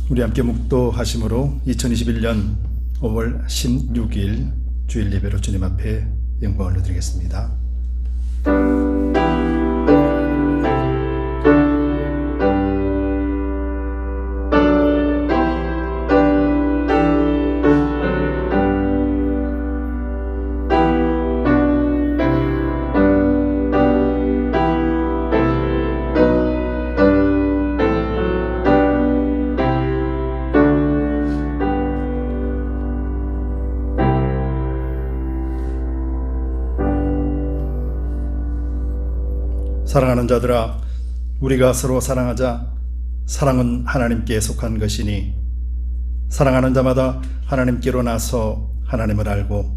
우리 함께 묵도하심으로 2021년 5월 16일 주일 예배로 주님 앞에 영광을 올려드리겠습니다. 사랑하는 자들아, 우리가 서로 사랑하자. 사랑은 하나님께 속한 것이니 사랑하는 자마다 하나님께로 나서 하나님을 알고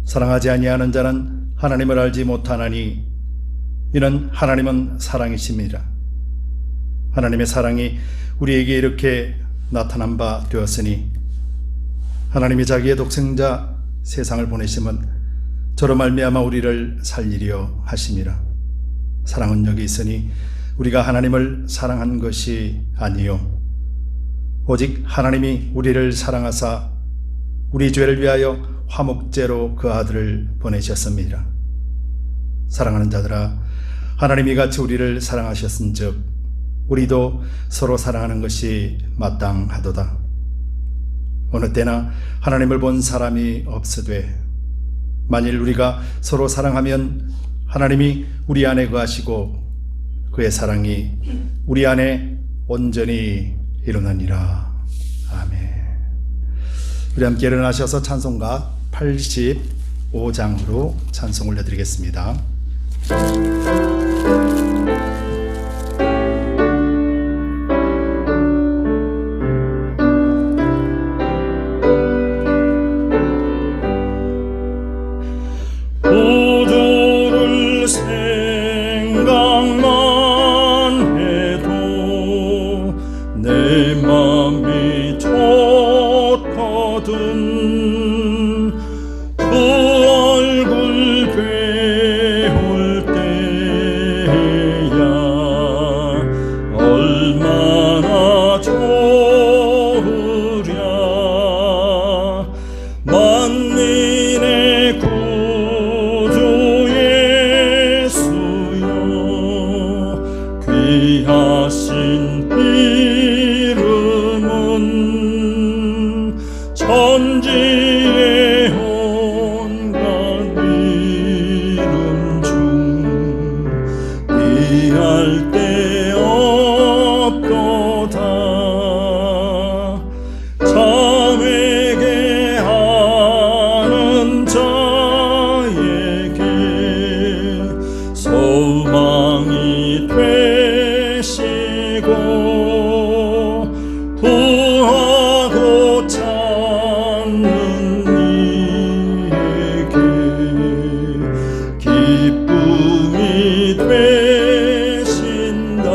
사랑하지 아니하는 자는 하나님을 알지 못하나니 이는 하나님은 사랑이심이라. 하나님의 사랑이 우리에게 이렇게 나타난 바 되었으니 하나님이 자기의 독생자 세상을 보내심은 저로 말미암아 우리를 살리려 하심이라. 사랑은 여기 있으니 우리가 하나님을 사랑한 것이 아니요 오직 하나님이 우리를 사랑하사 우리 죄를 위하여 화목제로 그 아들을 보내셨습니다. 사랑하는 자들아, 하나님이 같이 우리를 사랑하셨은즉 우리도 서로 사랑하는 것이 마땅하도다. 어느 때나 하나님을 본 사람이 없으되 만일 우리가 서로 사랑하면 하나님이 우리 안에 거하시고 그의 사랑이 우리 안에 온전히 일어나니라. 아멘. 우리 함께 일어나셔서 찬송가 85장으로 찬송 올려드리겠습니다. 귀하신 이름은 천지의 온갖 이름 중 비할 데 없도다. 참회게 하는 자에게 소망이 구하고 찾는 이에게 기쁨이 되신다.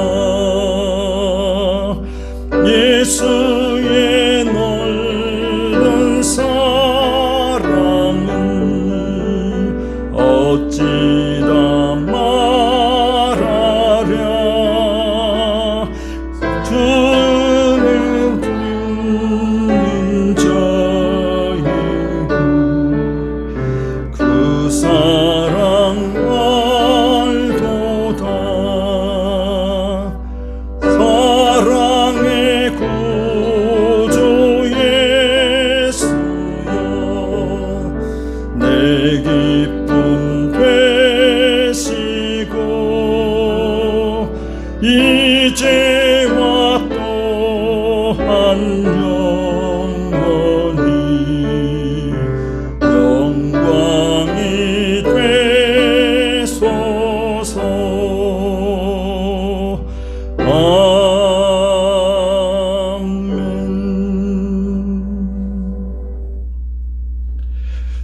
예수의 넓은 사랑은 어찌다 말하랴. 주는 듣는 자이고 그 사랑 알도다. 사랑의 구주 예수여, 내 기쁨 되시고 이제와 또한 영원히 영광이 되소서.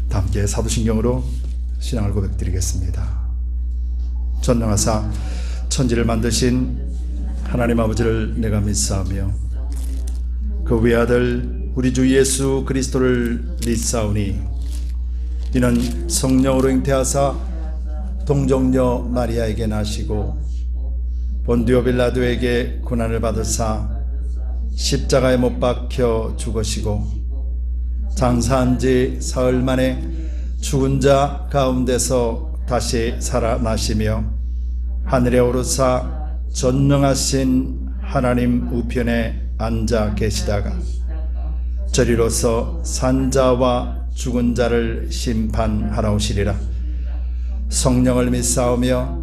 다 함께 사도신경으로 신앙을 고백드리겠습니다. 전능하사 천지를 만드신 하나님 아버지를 내가 믿사오며 그 외아들 우리 주 예수 그리스도를 믿사오니 이는 성령으로 잉태하사 동정녀 마리아에게 나시고 본디오 빌라도에게 고난을 받으사 십자가에 못 박혀 죽으시고 장사한 지 사흘 만에 죽은 자 가운데서 다시 살아나시며 하늘에 오르사 전능하신 하나님 우편에 앉아 계시다가 저리로서 산자와 죽은 자를 심판하러 오시리라. 성령을 믿사오며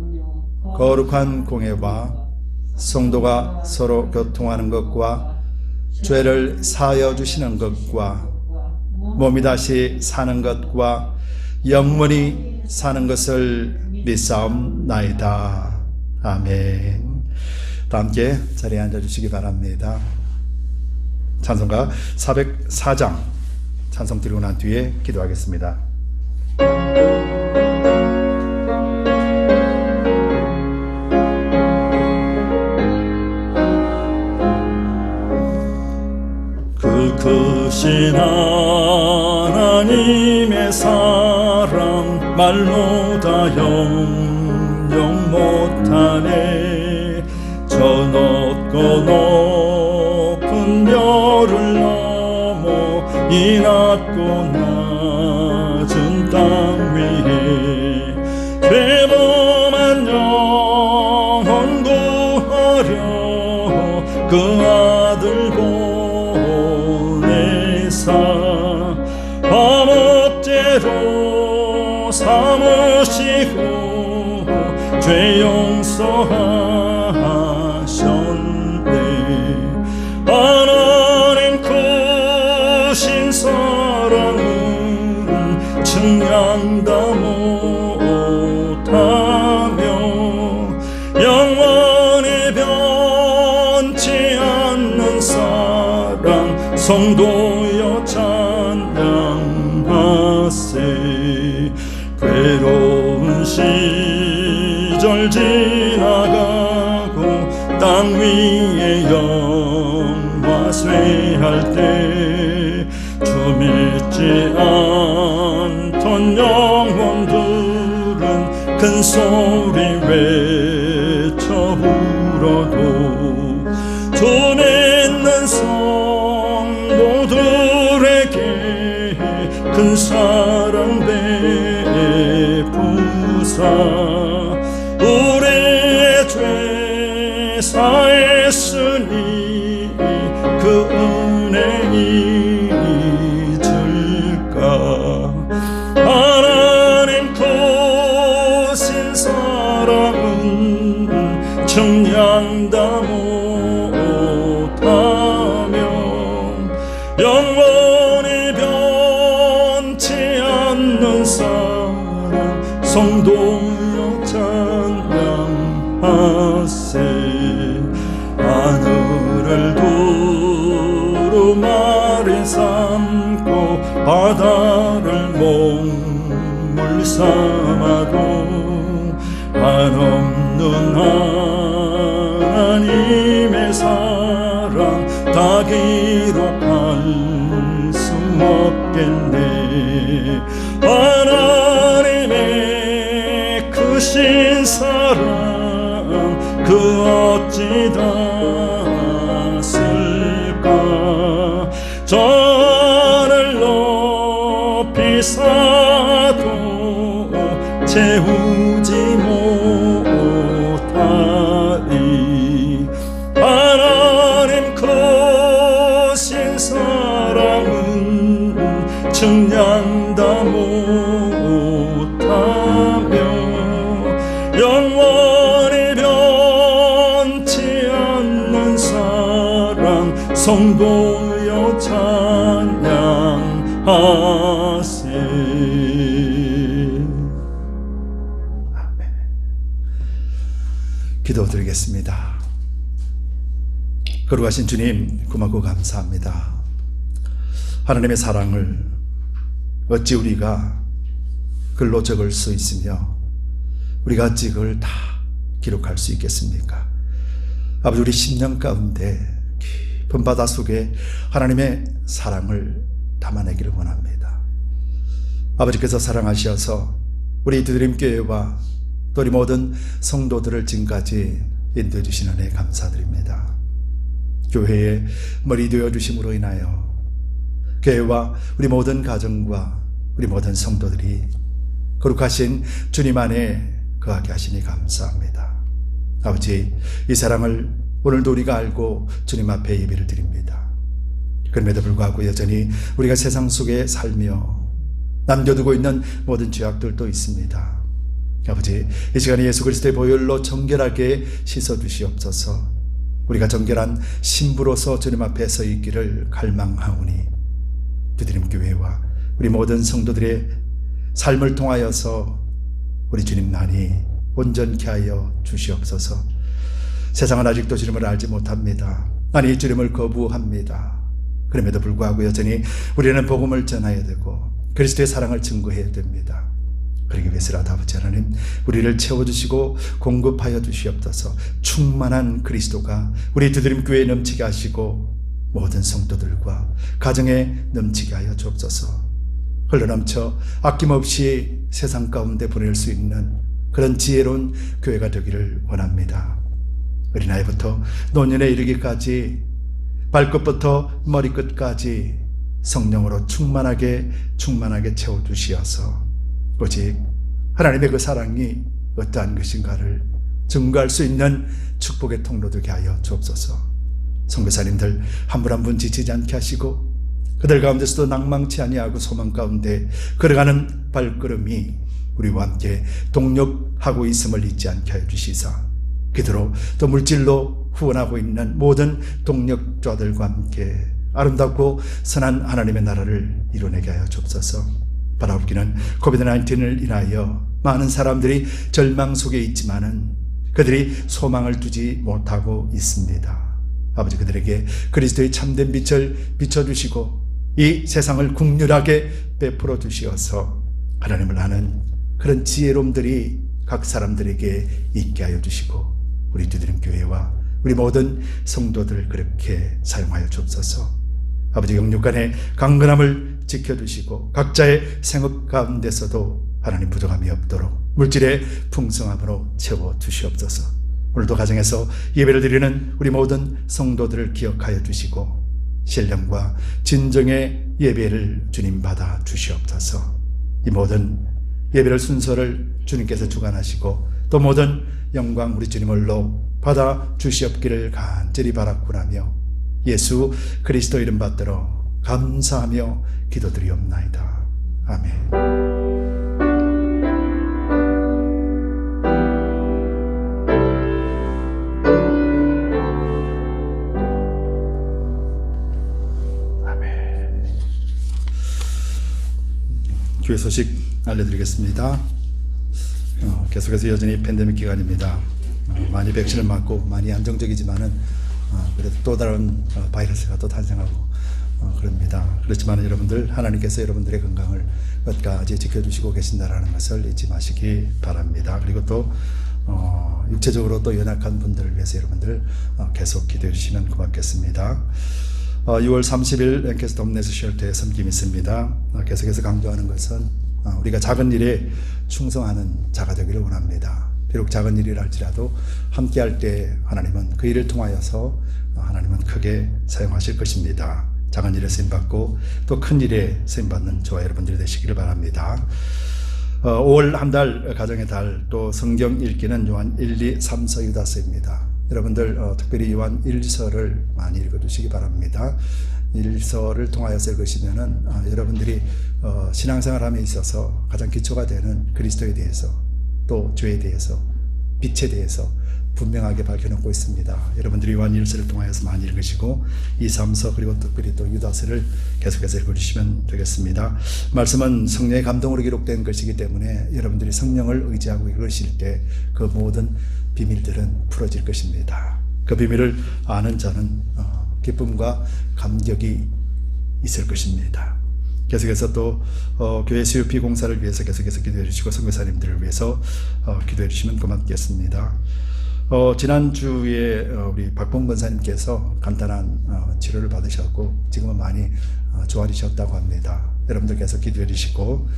거룩한 공회와 성도가 서로 교통하는 것과 죄를 사하여 주시는 것과 몸이 다시 사는 것과 영원히 사는 것을 믿사옵나이다. 아멘. 다 함께 자리에 앉아주시기 바랍니다. 찬송가 404장 찬송 드리고 난 뒤에 기도하겠습니다. 그 크신 하나님의 사랑 말로 다 영영 못하네. 저 높고 높은 별을 넘어 이 낮고 낮은 땅 위에 죄범한 영혼 구하려 그 아들 보내사 범죄로 삼으시고 죄 용서하셨네. 하나님 크신 사랑은 측량다 못하며 영원히 변치 않는 사랑 성도여 찬양하세. 괴로운 시절 지나가고 땅 위에 영화 쇠할 때 주 믿지 않던 영혼들은 큰 소리 외쳐 울어도 주 믿는 성도들에게 큰 사랑 베푸사 우리의 죄 사했으니 그 은혜 잊을까. 하나님 크신 사랑은 측량다 못하며 영원히 변치 않는 사랑 성도여 찬양하세. 하늘을 두루마리 삼고 바다를 몽물 삼아도 한없는 하나님의 사랑 다 기록할 수 없겠네. 하나님의 크신 사랑 그 어찌 닿았을까. 저를 높이 사도 채우지 못하리. 하나님 크신 사랑은 측량다 못하며 영원히 변치 않는 사랑 성도여 찬양하세. 기도드리겠습니다. 거룩하신 주님, 고맙고 감사합니다. 하나님의 사랑을 어찌 우리가 글로 적을 수 있으며 우리가 어찌 그걸 다 기록할 수 있겠습니까? 아버지, 우리 심령 가운데 깊은 바다 속에 하나님의 사랑을 담아내기를 원합니다. 아버지께서 사랑하셔서 우리 두드림교회와 또 우리 모든 성도들을 지금까지 인도해 주신 은혜 감사드립니다. 교회의 머리 되어 주심으로 인하여 교회와 우리 모든 가정과 우리 모든 성도들이 거룩하신 주님 안에 거하게 하시니 감사합니다. 아버지, 이 사랑을 오늘도 우리가 알고 주님 앞에 예배를 드립니다. 그럼에도 불구하고 여전히 우리가 세상 속에 살며 남겨두고 있는 모든 죄악들도 있습니다. 아버지, 이 시간에 예수 그리스도의 보혈로 정결하게 씻어주시옵소서. 우리가 정결한 신부로서 주님 앞에 서 있기를 갈망하오니 두드림 교회와 우리 모든 성도들의 삶을 통하여서 우리 주님만이 온전케 하여 주시옵소서. 세상은 아직도 주님을 알지 못합니다. 아니, 주님을 거부합니다. 그럼에도 불구하고 여전히 우리는 복음을 전해야 되고 그리스도의 사랑을 증거해야 됩니다. 그러기 위해서라도 아버지 하나님, 우리를 채워주시고 공급하여 주시옵소서. 충만한 그리스도가 우리 두드림 교회에 넘치게 하시고 모든 성도들과 가정에 넘치게 하여 주옵소서. 흘러넘쳐 아낌없이 세상 가운데 보낼 수 있는 그런 지혜로운 교회가 되기를 원합니다. 어린아이부터 노년에 이르기까지 발끝부터 머리끝까지 성령으로 충만하게 채워주시어서 오직 하나님의 그 사랑이 어떠한 것인가를 증거할 수 있는 축복의 통로 되게 하여 주옵소서. 선교사님들 한 분 한 분 지치지 않게 하시고 그들 가운데서도 낭망치 아니하고 소망 가운데 걸어가는 발걸음이 우리와 함께 동력하고 있음을 잊지 않게 하여 주시사 그대로 또 물질로 후원하고 있는 모든 동력자들과 함께 아름답고 선한 하나님의 나라를 이뤄내게 하여 주옵소서. 바라옵기는 코비드-19을 인하여 많은 사람들이 절망 속에 있지만은 그들이 소망을 두지 못하고 있습니다. 아버지, 그들에게 그리스도의 참된 빛을 비춰주시고 이 세상을 국률하게 베풀어 주시어서 하나님을 아는 그런 지혜로움들이 각 사람들에게 있게 하여 주시고 우리 두드림 교회와 우리 모든 성도들을 그렇게 사용하여 주옵소서. 아버지, 영육간의 강건함을 지켜주시고 각자의 생업 가운데서도 하나님 부족함이 없도록 물질의 풍성함으로 채워주시옵소서. 오늘도 가정에서 예배를 드리는 우리 모든 성도들을 기억하여 주시고 신령과 진정의 예배를 주님 받아 주시옵소서. 이 모든 예배를 순서를 주님께서 주관하시고 또 모든 영광 우리 주님을로 받아 주시옵기를 간절히 바라꾸라며 예수 그리스도 이름 받들어 감사하며 기도드리옵나이다. 아멘. 교회 소식 알려드리겠습니다. 계속해서 여전히 팬데믹 기간입니다. 많이 백신을 맞고 많이 안정적이지만은 그래도 또 다른 바이러스가 또 탄생하고 그럽니다. 그렇지만 여러분들, 하나님께서 여러분들의 건강을 끝까지 지켜주시고 계신다라는 것을 잊지 마시기 바랍니다. 그리고 또 육체적으로 또 연약한 분들을 위해서 여러분들 계속 기도해 주시면 고맙겠습니다. 6월 30일 랭캐스터 홈네스 쉘터에 섬김이 있습니다. 계속해서 강조하는 것은 우리가 작은 일에 충성하는 자가 되기를 원합니다. 비록 작은 일이라 할지라도 함께 할 때 하나님은 그 일을 통하여서 하나님은 크게 사용하실 것입니다. 작은 일에 쓰임받고 또 큰 일에 쓰임받는 저와 여러분들이 되시기를 바랍니다. 5월 한 달 가정의 달, 또 성경 읽기는 요한 1, 2, 3서 유다서입니다. 여러분들 특별히 요한 1서를 많이 읽어주시기 바랍니다. 1서를 통하여서 읽으시면은 여러분들이 신앙생활함에 있어서 가장 기초가 되는 그리스도에 대해서 또 죄에 대해서 빛에 대해서 분명하게 밝혀놓고 있습니다. 여러분들이 요한 1서를 통하여서 많이 읽으시고 2, 3서 그리고 특별히 또 유다서를 계속해서 읽어주시면 되겠습니다. 말씀은 성령의 감동으로 기록된 것이기 때문에 여러분들이 성령을 의지하고 읽으실 때 그 모든 비밀들은 풀어질 것입니다. 그 비밀을 아는 자는 기쁨과 감격이 있을 것입니다. 계속해서 또 교회 CUP 공사를 위해서 계속해서 기도해 주시고 선교사님들을 위해서 기도해 주시면 고맙겠습니다. 지난주에 우리 박봉 권사님께서 간단한 치료를 받으셨고 지금은 많이 좋아지셨다고 합니다. 여러분들 계속 기도해 주시고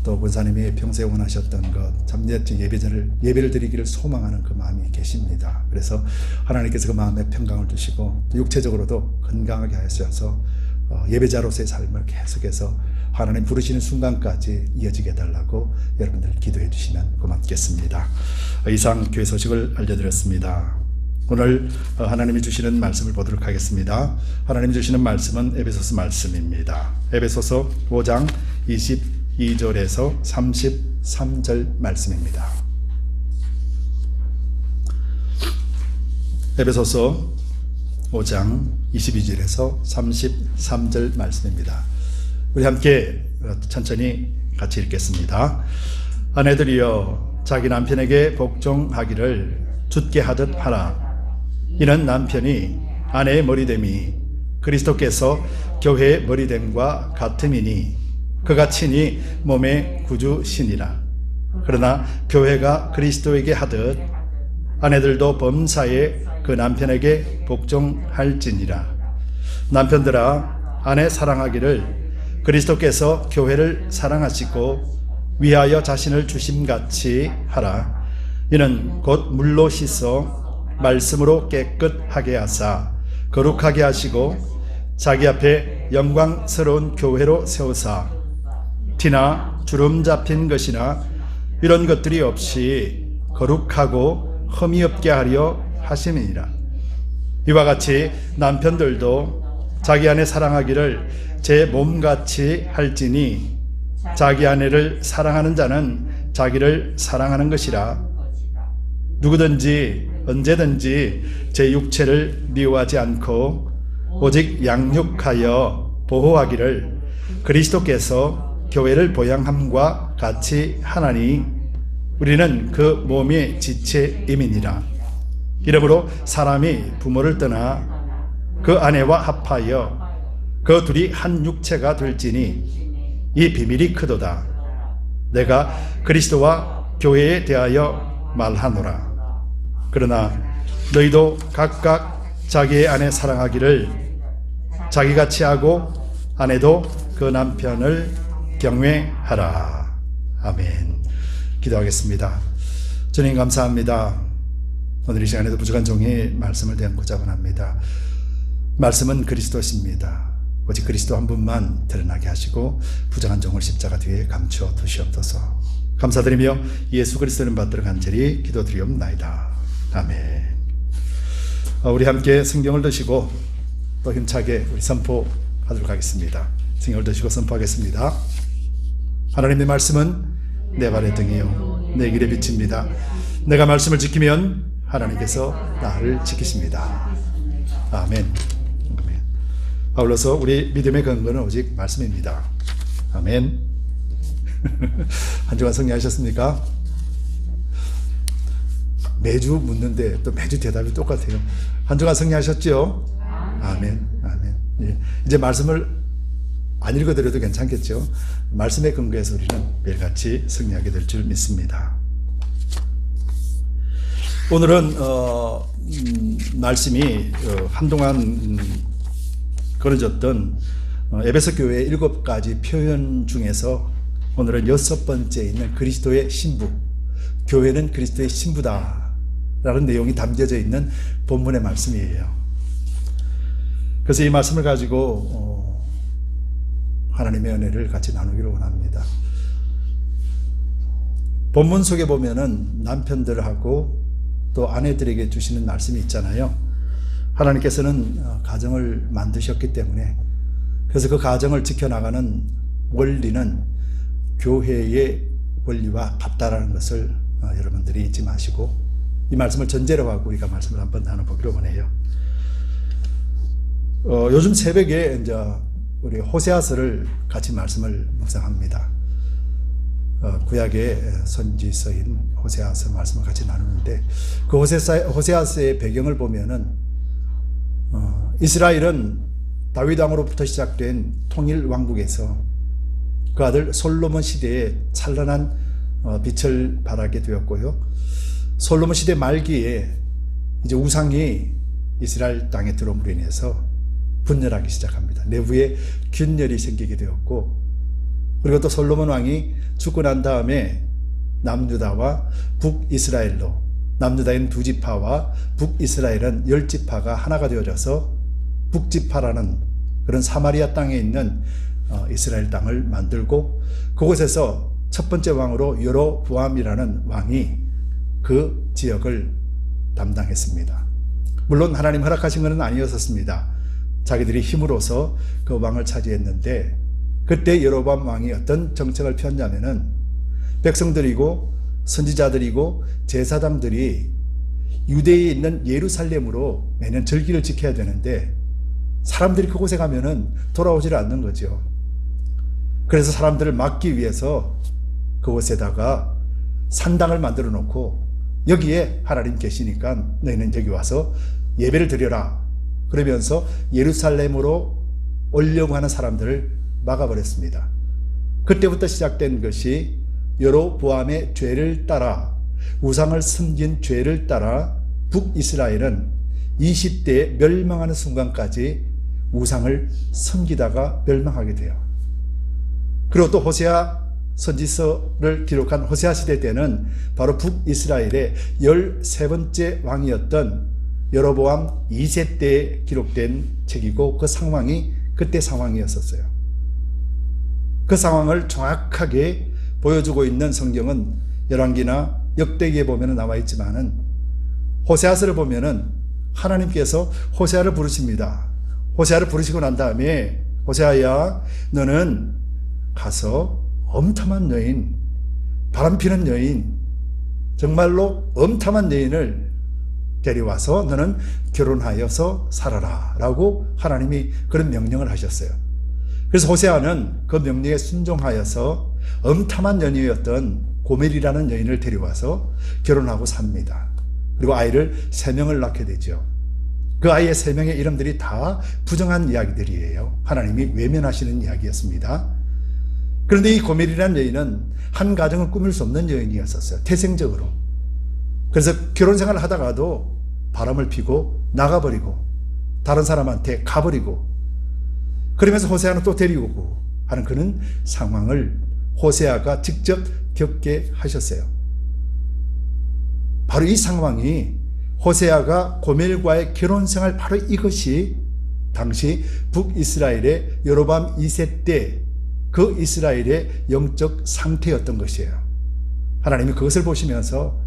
또 권사님이 평소에 원하셨던 것, 잠재적 예배를 드리기를 소망하는 그 마음이 계십니다. 그래서 하나님께서 그 마음에 평강을 주시고 육체적으로도 건강하게 하셔서 예배자로서의 삶을 계속해서 하나님 부르시는 순간까지 이어지게 해달라고 여러분들 기도해 주시면 고맙겠습니다. 이상 교회 소식을 알려드렸습니다. 오늘 하나님이 주시는 말씀을 보도록 하겠습니다. 하나님이 주시는 말씀은 에베소서 말씀입니다. 에베소서 5장 22절에서 33절 말씀입니다. 에베소서 5장 22절에서 33절 말씀입니다. 우리 함께 천천히 같이 읽겠습니다. 아내들이여 자기 남편에게 복종하기를 주께 하듯 하라. 이는 남편이 아내의 머리됨이 그리스도께서 교회의 머리됨과 같음이니 그가 친히 몸의 구주시니라. 그러나 교회가 그리스도에게 하듯 아내들도 범사에 그 남편에게 복종할지니라. 남편들아 아내 사랑하기를 그리스도께서 교회를 사랑하시고 위하여 자신을 주심같이 하라. 이는 곧 물로 씻어 말씀으로 깨끗하게 하사 거룩하게 하시고 자기 앞에 영광스러운 교회로 세우사 티나 주름 잡힌 것이나 이런 것들이 없이 거룩하고 흠이 없게 하려 하심이니라. 이와 같이 남편들도 자기 아내 사랑하기를 제 몸같이 할지니 자기 아내를 사랑하는 자는 자기를 사랑하는 것이라. 누구든지 언제든지 제 육체를 미워하지 않고 오직 양육하여 보호하기를 그리스도께서 교회를 보양함과 같이 하나니 우리는 그 몸의 지체임이니라. 이러므로 사람이 부모를 떠나 그 아내와 합하여 그 둘이 한 육체가 될지니 이 비밀이 크도다. 내가 그리스도와 교회에 대하여 말하노라. 그러나 너희도 각각 자기의 아내 사랑하기를 자기같이 하고 아내도 그 남편을 경외하라. 아멘. 기도하겠습니다. 주님 감사합니다. 오늘 이 시간에도 부족한 종의 말씀을 대하고자 원합니다. 말씀은 그리스도십니다. 오직 그리스도 한 분만 드러나게 하시고 부정한 종을 십자가 뒤에 감추어 두시옵소서. 감사드리며 예수 그리스도는 받들어 간절히 기도드리옵나이다. 아멘. 우리 함께 성경을 드시고 또 힘차게 우리 선포하도록 하겠습니다. 성경을 드시고 선포하겠습니다. 하나님의 말씀은 내 발의 등이요 내 길의 빛입니다. 내가 말씀을 지키면 하나님께서 나를 지키십니다. 아멘. 아멘. 아울러서 우리 믿음의 근거는 오직 말씀입니다. 아멘. 한 주간 승리하셨습니까? 매주 묻는데 또 매주 대답이 똑같아요. 한 주간 승리하셨죠? 아멘. 아멘. 예. 이제 말씀을 안 읽어드려도 괜찮겠죠? 말씀의 근거에서 우리는 매일같이 승리하게 될 줄 믿습니다. 오늘은 말씀이 한동안 걸어졌던 에베소 교회의 7가지 표현 중에서 오늘은 6번째 있는 그리스도의 신부, 교회는 그리스도의 신부다 라는 내용이 담겨져 있는 본문의 말씀이에요. 그래서 이 말씀을 가지고 하나님의 은혜를 같이 나누기를 원합니다. 본문 속에 보면은 남편들하고 또 아내들에게 주시는 말씀이 있잖아요. 하나님께서는 가정을 만드셨기 때문에 그래서 그 가정을 지켜나가는 원리는 교회의 원리와 같다라는 것을 여러분들이 잊지 마시고 이 말씀을 전제로 하고 우리가 말씀을 한번 나눠보기로 원해요. 요즘 새벽에 이제 우리 호세아서를 같이 말씀을 묵상합니다. 구약의 선지서인 호세아서 말씀을 같이 나누는데 그 호세아서의 배경을 보면은 이스라엘은 다윗 왕으로부터 시작된 통일 왕국에서 그 아들 솔로몬 시대에 찬란한 빛을 발하게 되었고요. 솔로몬 시대 말기에 이제 우상이 이스라엘 땅에 들어옴으로 인해서 분열하기 시작합니다. 내부에 균열이 생기게 되었고 그리고 또 솔로몬 왕이 죽고 난 다음에 남유다와 북이스라엘로, 남유다인 2지파와 북이스라엘은 10지파가 하나가 되어져서 북지파라는 그런 사마리아 땅에 있는 이스라엘 땅을 만들고, 그곳에서 첫 번째 왕으로 여로보암이라는 왕이 그 지역을 담당했습니다. 물론 하나님 허락하신 것은 아니었습니다. 자기들이 힘으로서 그 왕을 차지했는데, 그때 여로보암 왕이 어떤 정책을 폈냐면은 백성들이고 선지자들이고 제사장들이 유대에 있는 예루살렘으로 매년 절기를 지켜야 되는데 사람들이 그곳에 가면은 돌아오지를 않는 거죠. 그래서 사람들을 막기 위해서 그곳에다가 산당을 만들어 놓고, 여기에 하나님 계시니까 너희는 여기 와서 예배를 드려라 그러면서 예루살렘으로 오려고 하는 사람들을 막아버렸습니다. 그때부터 시작된 것이 여로보암의 죄를 따라, 우상을 섬긴 죄를 따라 북이스라엘은 20대에 멸망하는 순간까지 우상을 섬기다가 멸망하게 돼요. 그리고 또 호세아 선지서를 기록한 호세아 시대 때는 바로 북이스라엘의 13번째 왕이었던 여로보암 2세 때 기록된 책이고, 그 상황이 그때 상황이었었어요. 그 상황을 정확하게 보여주고 있는 성경은 열왕기나 역대기에 보면 나와 있지만은, 호세아서를 보면은 하나님께서 호세아를 부르십니다. 호세아를 부르시고 난 다음에, 호세아야 너는 가서 엄탐한 여인, 바람피는 여인, 정말로 엄탐한 여인을 데려와서 너는 결혼하여서 살아라 라고 하나님이 그런 명령을 하셨어요. 그래서 호세아는 그 명령에 순종하여서 엄탐한 여인이었던 고멜이라는 여인을 데려와서 결혼하고 삽니다. 그리고 아이를 3명을 낳게 되죠. 그 아이의 3명의 이름들이 다 부정한 이야기들이에요. 하나님이 외면하시는 이야기였습니다. 그런데 이 고멜이라는 여인은 한 가정을 꾸밀 수 없는 여인이었었어요. 태생적으로. 그래서 결혼 생활을 하다가도 바람을 피고 나가버리고 다른 사람한테 가버리고, 그러면서 호세아는 또 데리고 오고 하는 그런 상황을 호세아가 직접 겪게 하셨어요. 바로 이 상황이, 호세아가 고멜과의 결혼 생활, 바로 이것이 당시 북이스라엘의 여로보암 2세 때 그 이스라엘의 영적 상태였던 것이에요. 하나님이 그것을 보시면서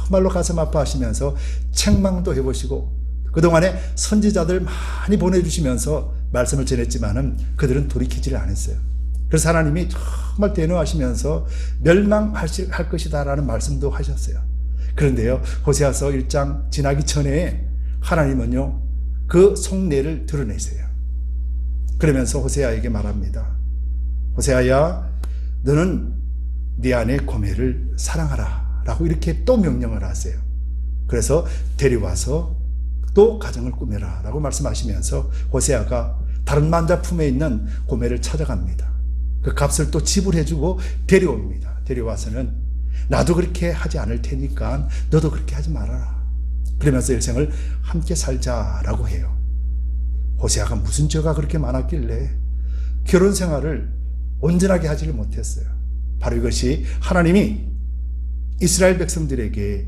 정말로 가슴 아파하시면서 책망도 해보시고, 그동안에 선지자들 많이 보내주시면서 말씀을 전했지만은 그들은 돌이키지를 않았어요. 그래서 하나님이 정말 대노하시면서 멸망할 것이다 라는 말씀도 하셨어요. 그런데요, 호세아서 1장 지나기 전에 하나님은요 그 속내를 드러내세요. 그러면서 호세아에게 말합니다. 호세아야, 너는 네 아내 고멜을 사랑하라 라고 이렇게 또 명령을 하세요. 그래서 데려와서 또 가정을 꾸며라 라고 말씀하시면서 호세아가 다른 남자 품에 있는 고멜을 찾아갑니다. 그 값을 또 지불해주고 데려옵니다. 데려와서는 나도 그렇게 하지 않을 테니까 너도 그렇게 하지 말아라. 그러면서 일생을 함께 살자라고 해요. 호세아가 무슨 죄가 그렇게 많았길래 결혼 생활을 온전하게 하지를 못했어요. 바로 이것이 하나님이 이스라엘 백성들에게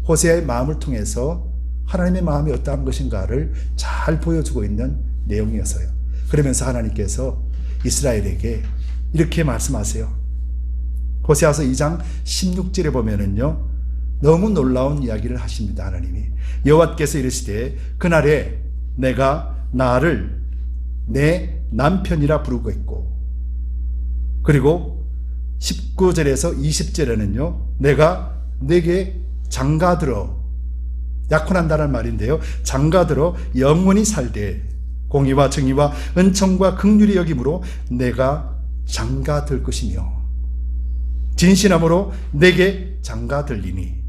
호세아의 마음을 통해서 하나님의 마음이 어떠한 것인가를 잘 보여주고 있는 내용이었어요. 그러면서 하나님께서 이스라엘에게 이렇게 말씀하세요. 호세아서 2장 16절에 보면은요, 너무 놀라운 이야기를 하십니다. 하나님이 여호와께서 이르시되 그날에 내가 나를 내 남편이라 부르고 있고, 그리고 19절에서 20절에는요 내가 내게 장가들어, 약혼한다는 말인데요, 장가들어 영원히 살되 공의와 정의와 은총과 긍휼이 여김으로 내가 장가들 것이며 진실함으로 내게 장가들리니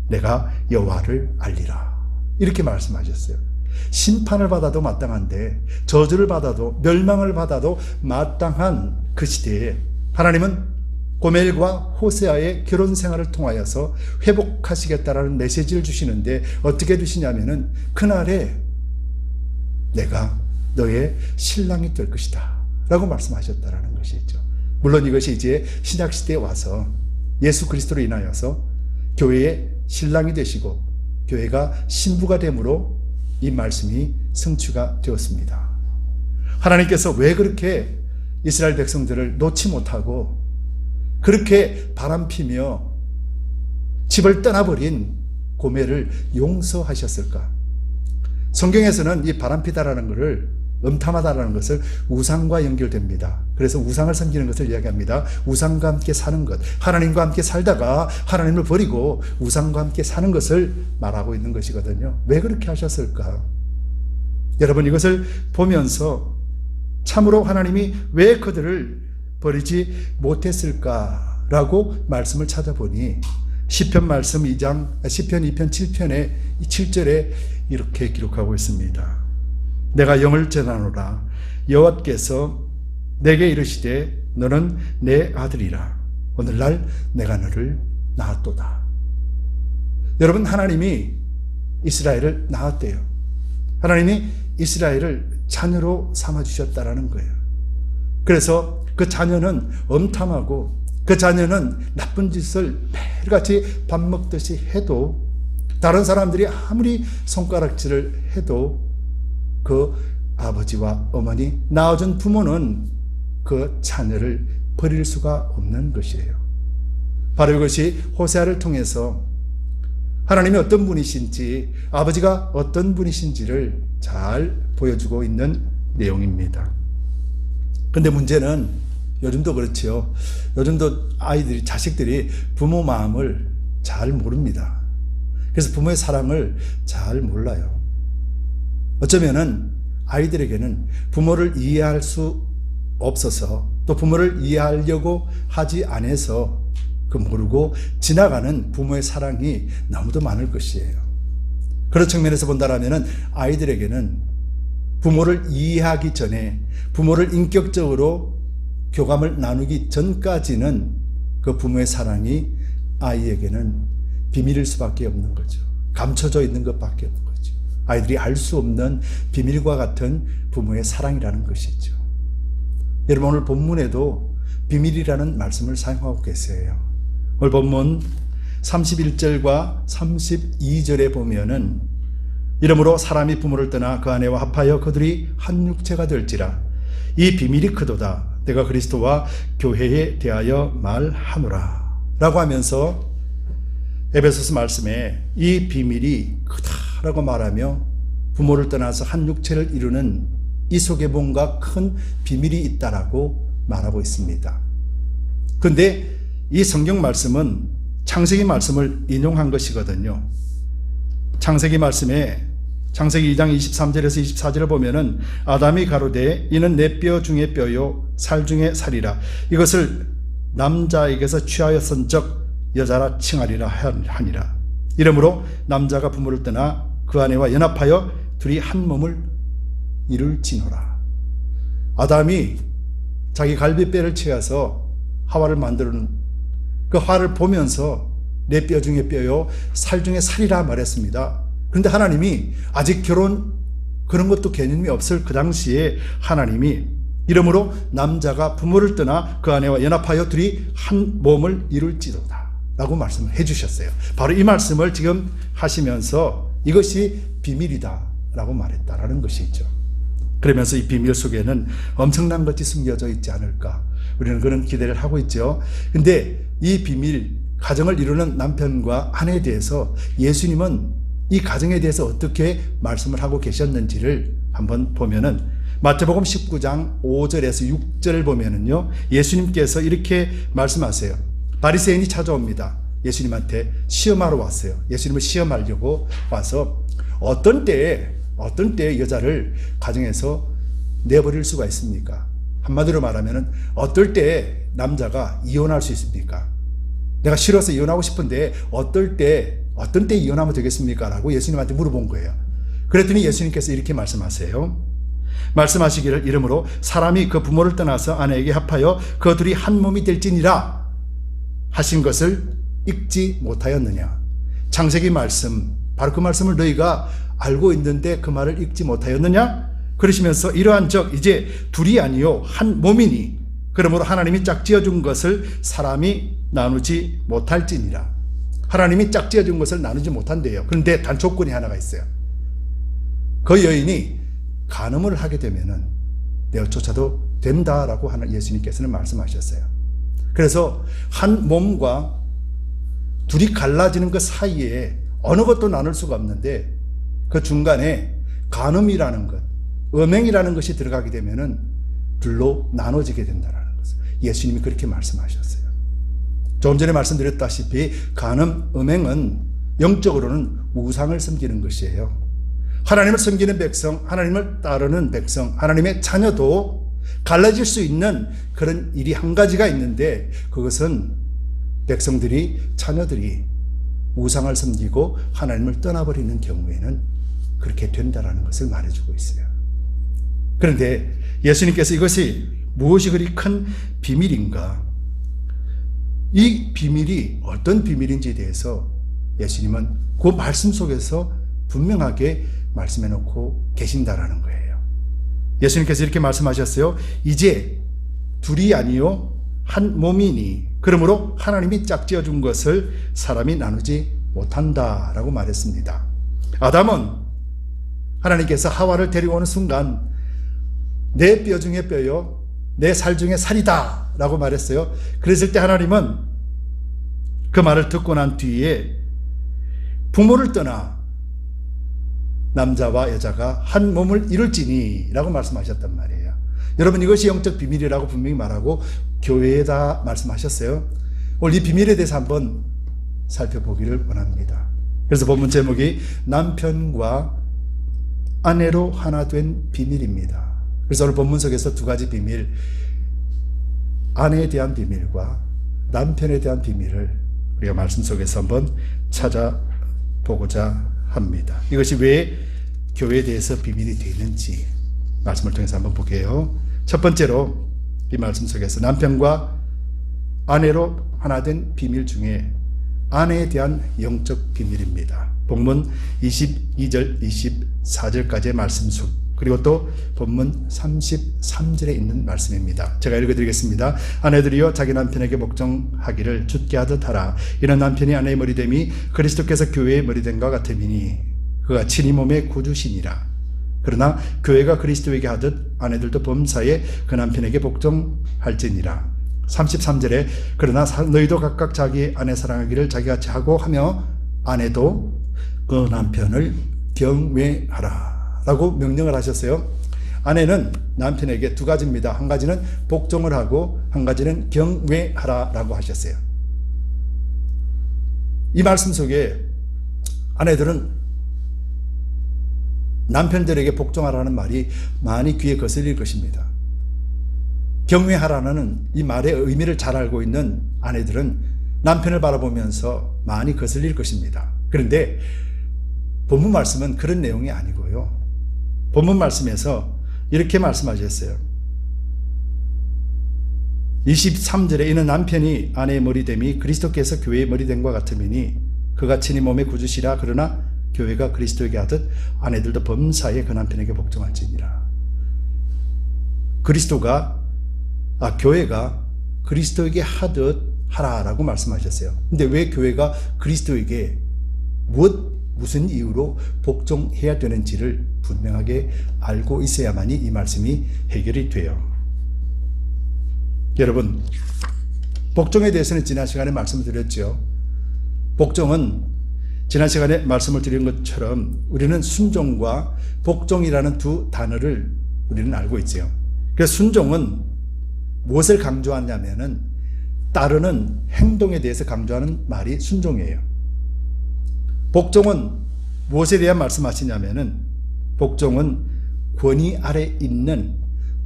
내가 여호와를 알리라. 이렇게 말씀하셨어요. 심판을 받아도 마땅한데, 저주를 받아도 멸망을 받아도 마땅한 그 시대에 하나님은 고멜과 호세아의 결혼 생활을 통하여서 회복하시겠다라는 메시지를 주시는데, 어떻게 주시냐면은 그날에 내가 너의 신랑이 될 것이다 라고 말씀하셨다라는 것이죠. 물론 이것이 이제 신약시대에 와서 예수 그리스도로 인하여서 교회의 신랑이 되시고 교회가 신부가 됨으로 이 말씀이 성취가 되었습니다. 하나님께서 왜 그렇게 이스라엘 백성들을 놓지 못하고 그렇게 바람피며 집을 떠나버린 고멜을 용서하셨을까? 성경에서는 이 바람피다라는 것을 음탐하다라는 것을 우상과 연결됩니다. 그래서 우상을 섬기는 것을 이야기합니다. 우상과 함께 사는 것, 하나님과 함께 살다가 하나님을 버리고 우상과 함께 사는 것을 말하고 있는 것이거든요. 왜 그렇게 하셨을까? 여러분, 이것을 보면서 참으로 하나님이 왜 그들을 버리지 못했을까라고 말씀을 찾아보니 시편 말씀 2장, 시편 2편 7편의 7절에 이렇게 기록하고 있습니다. 내가 영을 전하노라. 여호와께서 내게 이르시되 너는 내 아들이라. 오늘날 내가 너를 낳았도다. 여러분, 하나님이 이스라엘을 낳았대요. 하나님이 이스라엘을 자녀로 삼아주셨다라는 거예요. 그래서 그 자녀는 엄탐하고 그 자녀는 나쁜 짓을 매일같이 밥 먹듯이 해도 다른 사람들이 아무리 손가락질을 해도 그 아버지와 어머니, 낳아준 부모는 그 자녀를 버릴 수가 없는 것이에요. 바로 이것이 호세아를 통해서 하나님이 어떤 분이신지, 아버지가 어떤 분이신지를 잘 보여주고 있는 내용입니다. 근데 문제는 요즘도 그렇지요. 요즘도 아이들이, 자식들이 부모 마음을 잘 모릅니다. 그래서 부모의 사랑을 잘 몰라요. 어쩌면은 아이들에게는 부모를 이해할 수 없어서 또 부모를 이해하려고 하지 않아서 그 모르고 지나가는 부모의 사랑이 너무도 많을 것이에요. 그런 측면에서 본다라면은 아이들에게는 부모를 이해하기 전에 부모를 인격적으로 교감을 나누기 전까지는 그 부모의 사랑이 아이에게는 비밀일 수밖에 없는 거죠. 감춰져 있는 것밖에 없는 거죠. 아이들이 알 수 없는 비밀과 같은 부모의 사랑이라는 것이죠. 여러분, 오늘 본문에도 비밀이라는 말씀을 사용하고 계세요. 오늘 본문 31절과 32절에 보면은 이러므로 사람이 부모를 떠나 그 아내와 합하여 그들이 한 육체가 될지라. 이 비밀이 크도다. 내가 그리스도와 교회에 대하여 말하노라. 라고 하면서 에베소서 말씀에 이 비밀이 크다라고 말하며 부모를 떠나서 한 육체를 이루는 이 속에 뭔가 큰 비밀이 있다라고 말하고 있습니다. 그런데 이 성경 말씀은 창세기 말씀을 인용한 것이거든요. 창세기 말씀에 창세기 2장 23절에서 24절을 보면은 아담이 가로되 이는 내 뼈 중에 뼈요 살 중에 살이라. 이것을 남자에게서 취하였은즉 여자라 칭하리라 하니라. 이러므로 남자가 부모를 떠나 그 아내와 연합하여 둘이 한 몸을 이룰지노라. 아담이 자기 갈비뼈를 취해서 하와를 만드는 그 화를 보면서 내 뼈 중에 뼈요 살 중에 살이라 말했습니다. 그런데 하나님이 아직 결혼 그런 것도 개념이 없을 그 당시에 하나님이 이러므로 남자가 부모를 떠나 그 아내와 연합하여 둘이 한 몸을 이룰지도다 라고 말씀을 해주셨어요. 바로 이 말씀을 지금 하시면서 이것이 비밀이다 라고 말했다라는 것이죠. 그러면서 이 비밀 속에는 엄청난 것이 숨겨져 있지 않을까, 우리는 그런 기대를 하고 있죠. 근데 이 비밀, 가정을 이루는 남편과 아내에 대해서 예수님은 이 가정에 대해서 어떻게 말씀을 하고 계셨는지를 한번 보면은 마태복음 19장 5절에서 6절을 보면은요, 예수님께서 이렇게 말씀하세요. 바리새인이 찾아옵니다. 예수님한테 시험하러 왔어요. 예수님을 시험하려고 와서 어떤 때에 여자를 가정에서 내버릴 수가 있습니까? 한마디로 말하면은 어떨 때에 남자가 이혼할 수 있습니까? 내가 싫어서 이혼하고 싶은데 어떤 때 이혼하면 되겠습니까? 라고 예수님한테 물어본 거예요. 그랬더니 예수님께서 이렇게 말씀하세요. 말씀하시기를 이러므로 사람이 그 부모를 떠나서 아내에게 합하여 그 둘이 한 몸이 될지니라 하신 것을 읽지 못하였느냐. 창세기 말씀, 바로 그 말씀을 너희가 알고 있는데 그 말을 읽지 못하였느냐? 그러시면서 이러한 적 이제 둘이 아니요 한 몸이니 그러므로 하나님이 짝지어준 것을 사람이 나누지 못할지니라. 하나님이 짝지어준 것을 나누지 못한대요. 그런데 단 조건이 하나가 있어요. 그 여인이 간음을 하게 되면은 내어쫓아도 된다라고 하는 예수님께서는 말씀하셨어요. 그래서 한 몸과 둘이 갈라지는 그 사이에 어느 것도 나눌 수가 없는데 그 중간에 간음이라는 것, 음행이라는 것이 들어가게 되면은 둘로 나눠지게 된다라는 것을 예수님이 그렇게 말씀하셨어요. 조금 전에 말씀드렸다시피 간음, 음행은 영적으로는 우상을 섬기는 것이에요. 하나님을 섬기는 백성, 하나님을 따르는 백성, 하나님의 자녀도 갈라질 수 있는 그런 일이 한 가지가 있는데 그것은 백성들이, 자녀들이 우상을 섬기고 하나님을 떠나버리는 경우에는 그렇게 된다라는 것을 말해주고 있어요. 그런데 예수님께서 이것이 무엇이 그리 큰 비밀인가? 이 비밀이 어떤 비밀인지에 대해서 예수님은 그 말씀 속에서 분명하게 말씀해 놓고 계신다라는 거예요. 예수님께서 이렇게 말씀하셨어요. 이제 둘이 아니요 한 몸이니 그러므로 하나님이 짝지어 준 것을 사람이 나누지 못한다라고 말했습니다. 아담은 하나님께서 하와를 데리고 오는 순간 내 뼈 중에 뼈요 내 살 중에 살이다 라고 말했어요. 그랬을 때 하나님은 그 말을 듣고 난 뒤에 부모를 떠나 남자와 여자가 한 몸을 이룰지니 라고 말씀하셨단 말이에요. 여러분 이것이 영적 비밀이라고 분명히 말하고 교회에다 말씀하셨어요. 오늘 이 비밀에 대해서 한번 살펴보기를 원합니다. 그래서 본문 제목이 남편과 아내로 하나 된 비밀입니다. 그래서 오늘 본문 속에서 두 가지 비밀, 아내에 대한 비밀과 남편에 대한 비밀을 우리가 말씀 속에서 한번 찾아보고자 합니다. 이것이 왜 교회에 대해서 비밀이 되는지 말씀을 통해서 한번 볼게요. 첫 번째로 이 말씀 속에서 남편과 아내로 하나 된 비밀 중에 아내에 대한 영적 비밀입니다. 본문 22절 24절까지의 말씀 속 그리고 또 본문 33절에 있는 말씀입니다. 제가 읽어드리겠습니다. 아내들이여 자기 남편에게 복종하기를 주께 하듯 하라. 이는 남편이 아내의 머리됨이 그리스도께서 교회의 머리됨과 같음이니 그가 친히 몸의 구주시니라. 그러나 교회가 그리스도에게 하듯 아내들도 범사에 그 남편에게 복종할지니라. 33절에 그러나 너희도 각각 자기 아내 사랑하기를 자기같이 하고 하며 아내도 그 남편을 경외하라 라고 명령을 하셨어요. 아내는 남편에게 두 가지입니다. 한 가지는 복종을 하고 한 가지는 경외하라 라고 하셨어요. 이 말씀 속에 아내들은 남편들에게 복종하라는 말이 많이 귀에 거슬릴 것입니다. 경외하라는 이 말의 의미를 잘 알고 있는 아내들은 남편을 바라보면서 많이 거슬릴 것입니다. 그런데 본문 말씀은 그런 내용이 아니고요. 본문 말씀에서 이렇게 말씀하셨어요. 23절에 이는 남편이 아내의 머리됨이 그리스도께서 교회의 머리됨과 같음이니 그가 친히 몸의 구주시라. 그러나 교회가 그리스도에게 하듯 아내들도 범사에 그 남편에게 복종할지니라. 교회가 그리스도에게 하듯 하라라고 말씀하셨어요. 근데 왜 교회가 그리스도에게 무슨 이유로 복종해야 되는지를 분명하게 알고 있어야만이 이 말씀이 해결이 돼요. 여러분, 복종에 대해서는 지난 시간에 말씀을 드렸죠. 복종은 지난 시간에 말씀을 드린 것처럼 우리는 순종과 복종이라는 두 단어를 우리는 알고 있죠. 그래서 순종은 무엇을 강조하냐면은 따르는 행동에 대해서 강조하는 말이 순종이에요. 복종은 무엇에 대한 말씀하시냐면은 복종은 권위 아래 있는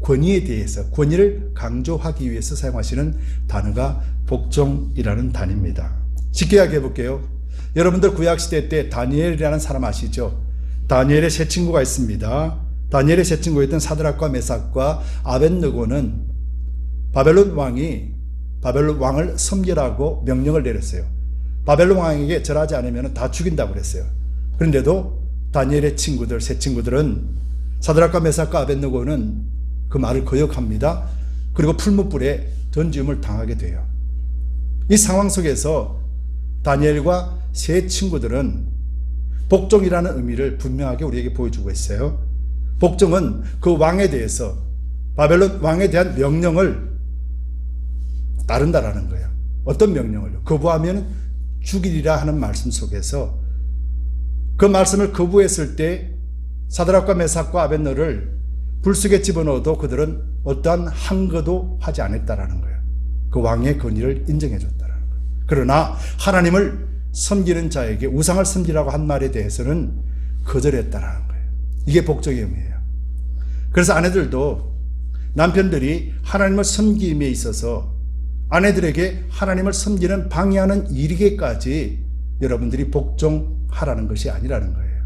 권위에 대해서 권위를 강조하기 위해서 사용하시는 단어가 복종이라는 단어입니다. 쉽게 이야기해 볼게요. 여러분들 구약시대 때 다니엘이라는 사람 아시죠? 다니엘의 세 친구가 있습니다. 다니엘의 세 친구였던 사드락과 메삭과 아벳느고는 바벨론 왕을 섬기라고 명령을 내렸어요. 바벨론 왕에게 절하지 않으면 다 죽인다고 그랬어요. 그런데도 다니엘의 친구들, 세 친구들은 사드락과 메삭과 아벳느고는 그 말을 거역합니다. 그리고 풀무불에 던짐을 당하게 돼요. 이 상황 속에서 다니엘과 세 친구들은 복종이라는 의미를 분명하게 우리에게 보여주고 있어요. 복종은 그 왕에 대해서, 바벨론 왕에 대한 명령을 따른다라는 거예요. 어떤 명령을요? 거부하면 죽이리라 하는 말씀 속에서 그 말씀을 거부했을 때 사드락과 메삭과 아벳느고를 불속에 집어넣어도 그들은 어떠한 항거도 하지 않았다라는 거예요. 그 왕의 권위를 인정해 줬다라는 거예요. 그러나 하나님을 섬기는 자에게 우상을 섬기라고 한 말에 대해서는 거절했다라는 거예요. 이게 복종의 의미예요. 그래서 아내들도 남편들이 하나님을 섬김에 있어서 아내들에게 하나님을 섬기는 방해하는 일이기까지 여러분들이 복종하라는 것이 아니라는 거예요.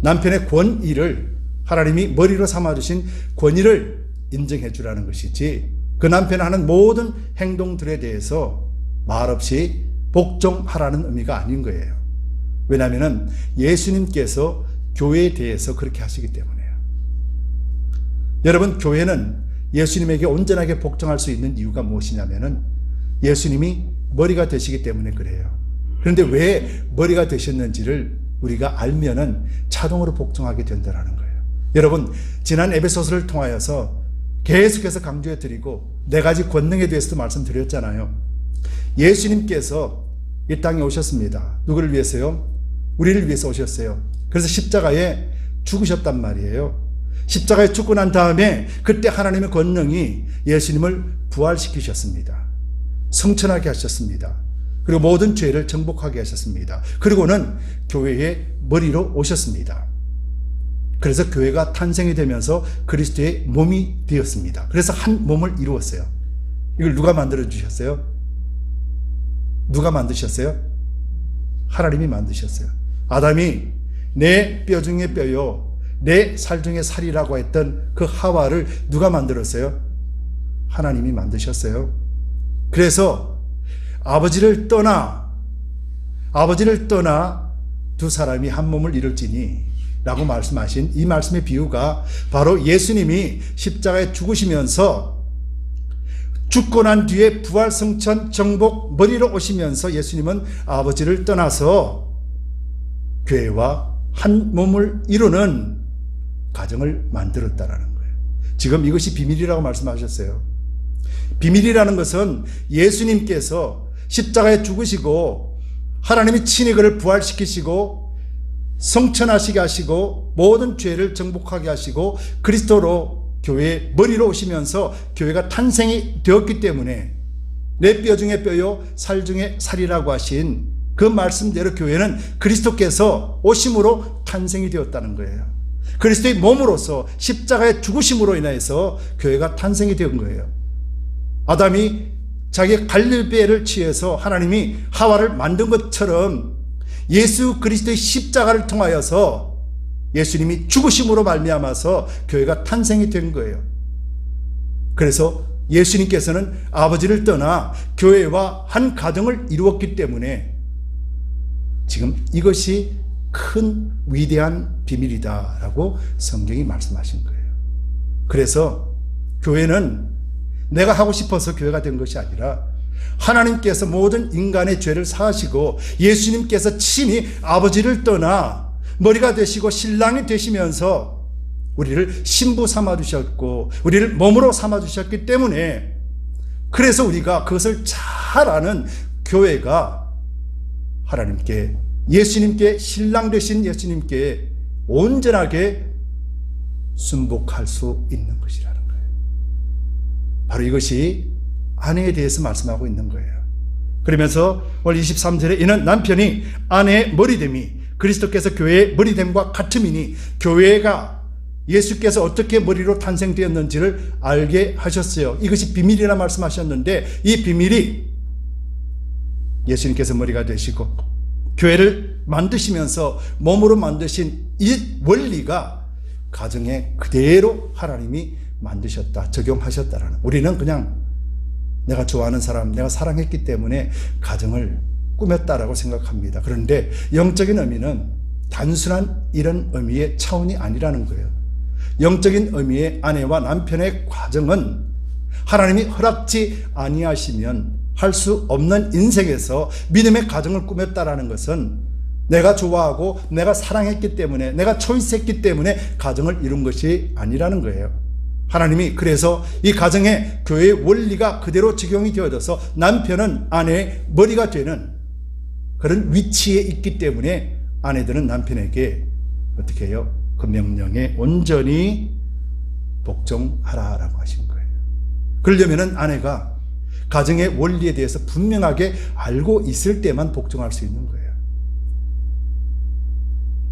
남편의 권위를, 하나님이 머리로 삼아주신 권위를 인정해 주라는 것이지, 그 남편이 하는 모든 행동들에 대해서 말없이 복종하라는 의미가 아닌 거예요. 왜냐하면 예수님께서 교회에 대해서 그렇게 하시기 때문에요. 여러분, 교회는 예수님에게 온전하게 복종할 수 있는 이유가 무엇이냐면은 예수님이 머리가 되시기 때문에 그래요. 그런데 왜 머리가 되셨는지를 우리가 알면은 자동으로 복종하게 된다는 거예요. 여러분, 지난 에베소서를 통하여서 계속해서 강조해 드리고 4가지 권능에 대해서도 말씀드렸잖아요. 예수님께서 이 땅에 오셨습니다. 누구를 위해서요? 우리를 위해서 오셨어요. 그래서 십자가에 죽으셨단 말이에요. 십자가에 죽고 난 다음에 그때 하나님의 권능이 예수님을 부활시키셨습니다. 성천하게 하셨습니다. 그리고 모든 죄를 정복하게 하셨습니다. 그리고는 교회의 머리로 오셨습니다. 그래서 교회가 탄생이 되면서 그리스도의 몸이 되었습니다. 그래서 한 몸을 이루었어요. 이걸 누가 만들어 주셨어요? 누가 만드셨어요? 하나님이 만드셨어요. 아담이 내 뼈 중에 뼈요, 내 살 중에 살이라고 했던 그 하와를 누가 만들었어요? 하나님이 만드셨어요. 그래서 아버지를 떠나 두 사람이 한 몸을 이룰지니 라고 말씀하신 이 말씀의 비유가 바로 예수님이 십자가에 죽으시면서 죽고 난 뒤에 부활 성천 정복 머리로 오시면서 예수님은 아버지를 떠나서 교회와 한 몸을 이루는 가정을 만들었다라는 거예요. 지금 이것이 비밀이라고 말씀하셨어요. 비밀이라는 것은 예수님께서 십자가에 죽으시고 하나님이 친히 그를 부활시키시고 성천하시게 하시고 모든 죄를 정복하게 하시고 그리스도로 교회의 머리로 오시면서 교회가 탄생이 되었기 때문에 내 뼈 중에 뼈요 살 중에 살이라고 하신 그 말씀대로 교회는 그리스도께서 오심으로 탄생이 되었다는 거예요. 그리스도의 몸으로서 십자가의 죽으심으로 인해서 교회가 탄생이 된 거예요. 아담이 자기의 갈릴배를 취해서 하나님이 하와를 만든 것처럼 예수 그리스도의 십자가를 통하여서 예수님이 죽으심으로 말미암아서 교회가 탄생이 된 거예요. 그래서 예수님께서는 아버지를 떠나 교회와 한 가정을 이루었기 때문에 지금 이것이 큰 위대한 비밀이다라고 성경이 말씀하신 거예요. 그래서 교회는 내가 하고 싶어서 교회가 된 것이 아니라 하나님께서 모든 인간의 죄를 사하시고 예수님께서 친히 아버지를 떠나 머리가 되시고 신랑이 되시면서 우리를 신부 삼아주셨고 우리를 몸으로 삼아주셨기 때문에 그래서 우리가 그것을 잘 아는 교회가 하나님께 예수님께 신랑 되신 예수님께 온전하게 순복할 수 있는 것이라는 거예요. 바로 이것이 아내에 대해서 말씀하고 있는 거예요. 그러면서 오늘 23절에 이는 남편이 아내의 머리됨이 그리스도께서 교회의 머리됨과 같음이니 교회가 예수께서 어떻게 머리로 탄생되었는지를 알게 하셨어요. 이것이 비밀이라 말씀하셨는데 이 비밀이 예수님께서 머리가 되시고 교회를 만드시면서 몸으로 만드신 이 원리가 가정에 그대로 하나님이 만드셨다, 적용하셨다라는. 우리는 그냥 내가 좋아하는 사람, 내가 사랑했기 때문에 가정을 꾸몄다라고 생각합니다. 그런데 영적인 의미는 단순한 이런 의미의 차원이 아니라는 거예요. 영적인 의미의 아내와 남편의 과정은 하나님이 허락지 아니하시면 할 수 없는 인생에서 믿음의 가정을 꾸몄다라는 것은 내가 좋아하고 내가 사랑했기 때문에, 내가 초이스했기 때문에 가정을 이룬 것이 아니라는 거예요. 하나님이 그래서 이 가정에 교회의 원리가 그대로 적용이 되어져서 남편은 아내의 머리가 되는 그런 위치에 있기 때문에 아내들은 남편에게 어떻게 해요? 그 명령에 온전히 복종하라라고 하신 거예요. 그러려면은 아내가 가정의 원리에 대해서 분명하게 알고 있을 때만 복종할 수 있는 거예요.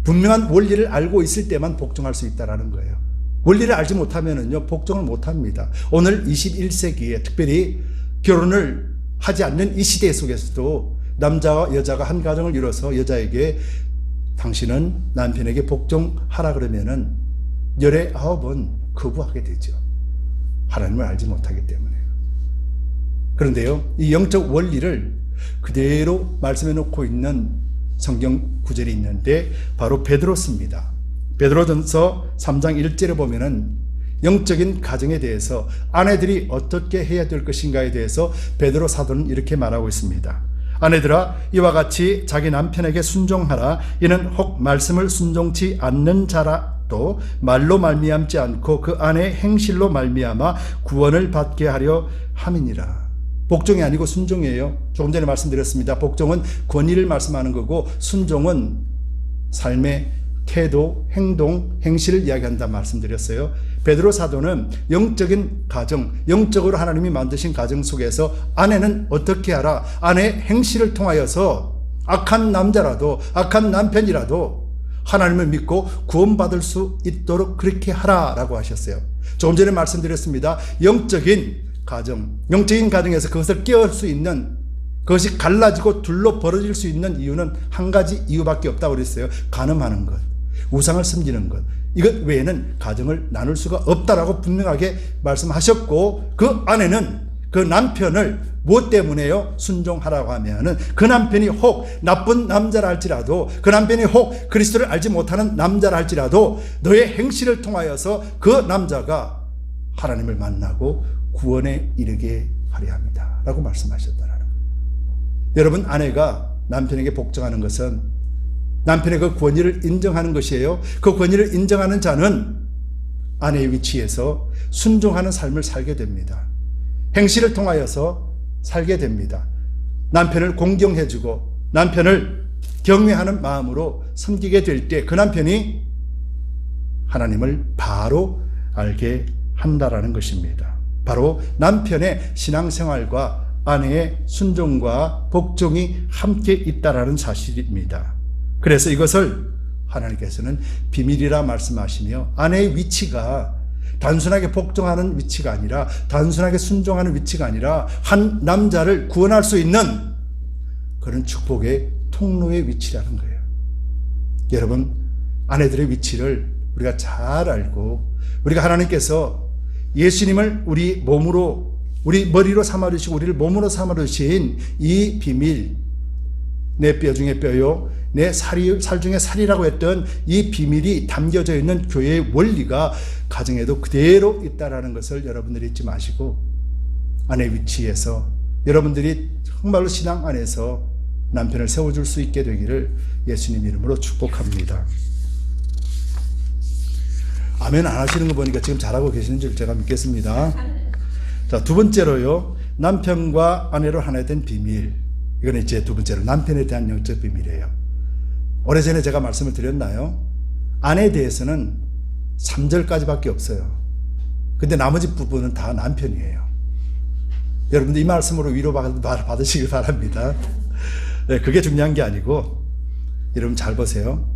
분명한 원리를 알고 있을 때만 복종할 수 있다라는 거예요. 원리를 알지 못하면은요, 복종을 못합니다. 오늘 21세기에 특별히 결혼을 하지 않는 이 시대 속에서도 남자와 여자가 한 가정을 이뤄서 여자에게 당신은 남편에게 복종하라 그러면은 19번 거부하게 되죠. 하나님을 알지 못하기 때문에요. 그런데요, 이 영적 원리를 그대로 말씀해 놓고 있는 성경 구절이 있는데 바로 베드로서입니다. 베드로전서 3장 1절에 보면은 영적인 가정에 대해서 아내들이 어떻게 해야 될 것인가에 대해서 베드로 사도는 이렇게 말하고 있습니다. 아내들아, 이와 같이 자기 남편에게 순종하라. 이는 혹 말씀을 순종치 않는 자라도 말로 말미암지 않고 그 안의 행실로 말미암아 구원을 받게 하려 함이니라. 복종이 아니고 순종이에요. 조금 전에 말씀드렸습니다. 복종은 권위를 말씀하는 거고 순종은 삶의 태도, 행동, 행실을 이야기한다 말씀드렸어요. 베드로 사도는 영적인 가정, 영적으로 하나님이 만드신 가정 속에서 아내는 어떻게 하라? 아내의 행실을 통하여서 악한 남자라도, 악한 남편이라도 하나님을 믿고 구원받을 수 있도록 그렇게 하라라고 하셨어요. 조금 전에 말씀드렸습니다. 영적인 가정에서 그것을 깨울 수 있는, 그것이 갈라지고 둘로 벌어질 수 있는 이유는 한 가지 이유밖에 없다고 그랬어요. 간음하는 것, 우상을 섬기는 것, 이것 외에는 가정을 나눌 수가 없다라고 분명하게 말씀하셨고, 그 안에는 그 남편을 무엇 때문에요? 순종하라고 하면은 그 남편이 혹 나쁜 남자라 할지라도, 그 남편이 혹 그리스도를 알지 못하는 남자라 할지라도 너의 행실을 통하여서 그 남자가 하나님을 만나고 구원에 이르게 하려 합니다 라고 말씀하셨다라는 거예요. 여러분, 아내가 남편에게 복종하는 것은 남편의 그 권위를 인정하는 것이에요. 그 권위를 인정하는 자는 아내의 위치에서 순종하는 삶을 살게 됩니다. 행실을 통하여서 살게 됩니다. 남편을 공경해주고 남편을 경외하는 마음으로 섬기게 될 때 그 남편이 하나님을 바로 알게 한다라는 것입니다. 바로 남편의 신앙생활과 아내의 순종과 복종이 함께 있다라는 사실입니다. 그래서 이것을 하나님께서는 비밀이라 말씀하시며 아내의 위치가 단순하게 복종하는 위치가 아니라, 단순하게 순종하는 위치가 아니라 한 남자를 구원할 수 있는 그런 축복의 통로의 위치라는 거예요. 여러분, 아내들의 위치를 우리가 잘 알고, 우리가 하나님께서 예수님을 우리 몸으로, 우리 머리로 삼아주시고 우리를 몸으로 삼아주신 이 비밀, 내 뼈 중에 뼈요, 내 살 중에 살이라고 했던 이 비밀이 담겨져 있는 교회의 원리가 가정에도 그대로 있다라는 것을 여러분들이 잊지 마시고, 아내 위치에서 여러분들이 정말로 신앙 안에서 남편을 세워줄 수 있게 되기를 예수님 이름으로 축복합니다. 아멘 안 하시는 거 보니까 지금 잘하고 계시는 줄 제가 믿겠습니다. 자, 두 번째로요, 남편과 아내로 하나 된 비밀. 이건 이제 두 번째로 남편에 대한 영적 비밀이에요. 오래전에 제가 말씀을 드렸나요? 아내에 대해서는 3절까지밖에 없어요. 근데 나머지 부분은 다 남편이에요. 여러분들 이 말씀으로 위로 받으시길 바랍니다. 네, 그게 중요한 게 아니고, 여러분 잘 보세요.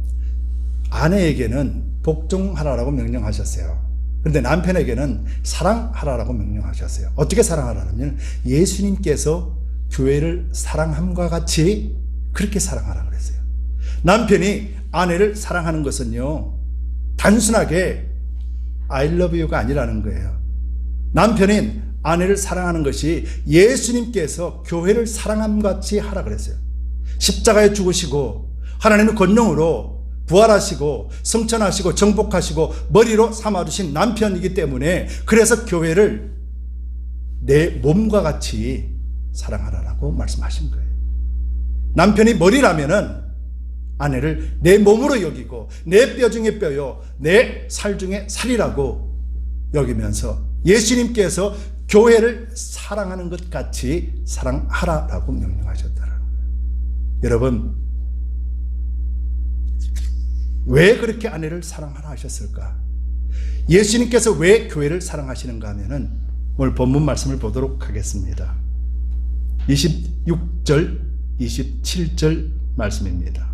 아내에게는 복종하라라고 명령하셨어요. 그런데 남편에게는 사랑하라라고 명령하셨어요. 어떻게 사랑하라냐면 예수님께서 교회를 사랑함과 같이 그렇게 사랑하라 그랬어요. 남편이 아내를 사랑하는 것은요, 단순하게 I love you가 아니라는 거예요. 남편인 아내를 사랑하는 것이 예수님께서 교회를 사랑함과 같이 하라 그랬어요. 십자가에 죽으시고 하나님의 권능으로 부활하시고 성천하시고 정복하시고 머리로 삼아주신 남편이기 때문에 그래서 교회를 내 몸과 같이 사랑하라라고 말씀하신 거예요. 남편이 머리라면은 아내를 내 몸으로 여기고 내 뼈 중에 뼈요 내 살 중에 살이라고 여기면서 예수님께서 교회를 사랑하는 것 같이 사랑하라라고 명령하셨다는 거예요. 여러분, 왜 그렇게 아내를 사랑하라 하셨을까? 예수님께서 왜 교회를 사랑하시는가 하면은 오늘 본문 말씀을 보도록 하겠습니다. 26절, 27절 말씀입니다.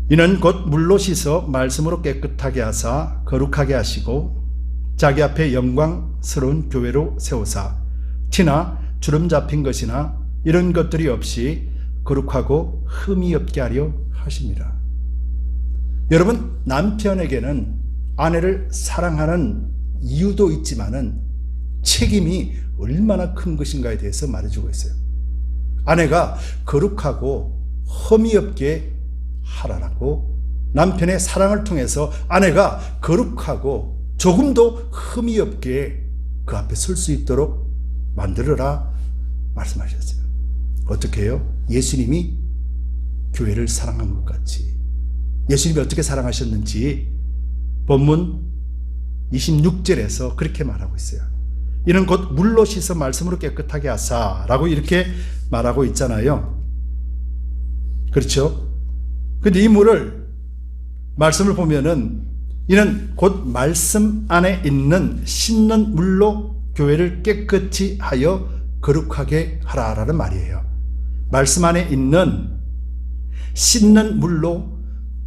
이는 곧 물로 씻어 말씀으로 깨끗하게 하사 거룩하게 하시고 자기 앞에 영광스러운 교회로 세우사 티나 주름 잡힌 것이나 이런 것들이 없이 거룩하고 흠이 없게 하려 하십니다. 여러분, 남편에게는 아내를 사랑하는 이유도 있지만은 책임이 얼마나 큰 것인가에 대해서 말해주고 있어요. 아내가 거룩하고 흠이 없게 하라라고, 남편의 사랑을 통해서 아내가 거룩하고 조금도 흠이 없게 그 앞에 설 수 있도록 만들어라 말씀하셨어요. 어떻게 해요? 예수님이 교회를 사랑한 것 같이. 예수님이 어떻게 사랑하셨는지 본문 26절에서 그렇게 말하고 있어요. 이는 곧 물로 씻어 말씀으로 깨끗하게 하사 라고 이렇게 말하고 있잖아요. 그렇죠? 근데 이 물을, 말씀을 보면은 이는 곧 말씀 안에 있는 씻는 물로 교회를 깨끗이 하여 거룩하게 하라라는 말이에요. 말씀 안에 있는 씻는 물로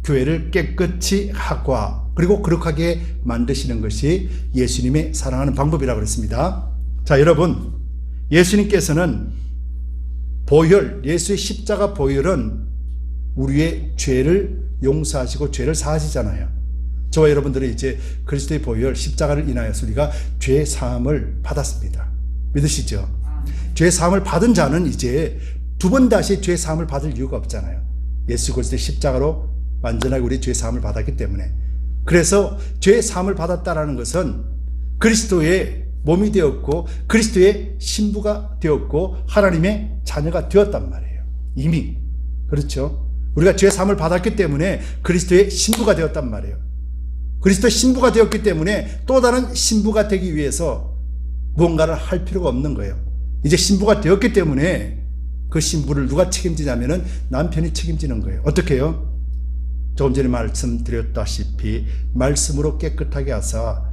교회를 깨끗이 하고 그리고 거룩하게 만드시는 것이 예수님의 사랑하는 방법이라고 그랬습니다. 자, 여러분, 예수님께서는 보혈, 예수의 십자가 보혈은 우리의 죄를 용서하시고 죄를 사하시잖아요. 저와 여러분들은 이제 그리스도의 보혈, 십자가를 인하여서 우리가 죄 사함을 받았습니다. 믿으시죠? 죄 사함을 받은 자는 이제 두 번 다시 죄 사함을 받을 이유가 없잖아요. 예수 그리스도의 십자가로 완전하게 우리 죄 사함을 받았기 때문에. 그래서 죄 사함을 받았다라는 것은 그리스도의 몸이 되었고 그리스도의 신부가 되었고 하나님의 자녀가 되었단 말이에요. 이미. 그렇죠? 우리가 죄 사함을 받았기 때문에 그리스도의 신부가 되었단 말이에요. 그리스도의 신부가 되었기 때문에 또 다른 신부가 되기 위해서 무언가를 할 필요가 없는 거예요. 이제 신부가 되었기 때문에 그 신부를 누가 책임지냐면은 남편이 책임지는 거예요. 어떻게 해요? 조금 전에 말씀드렸다시피 말씀으로 깨끗하게 하사,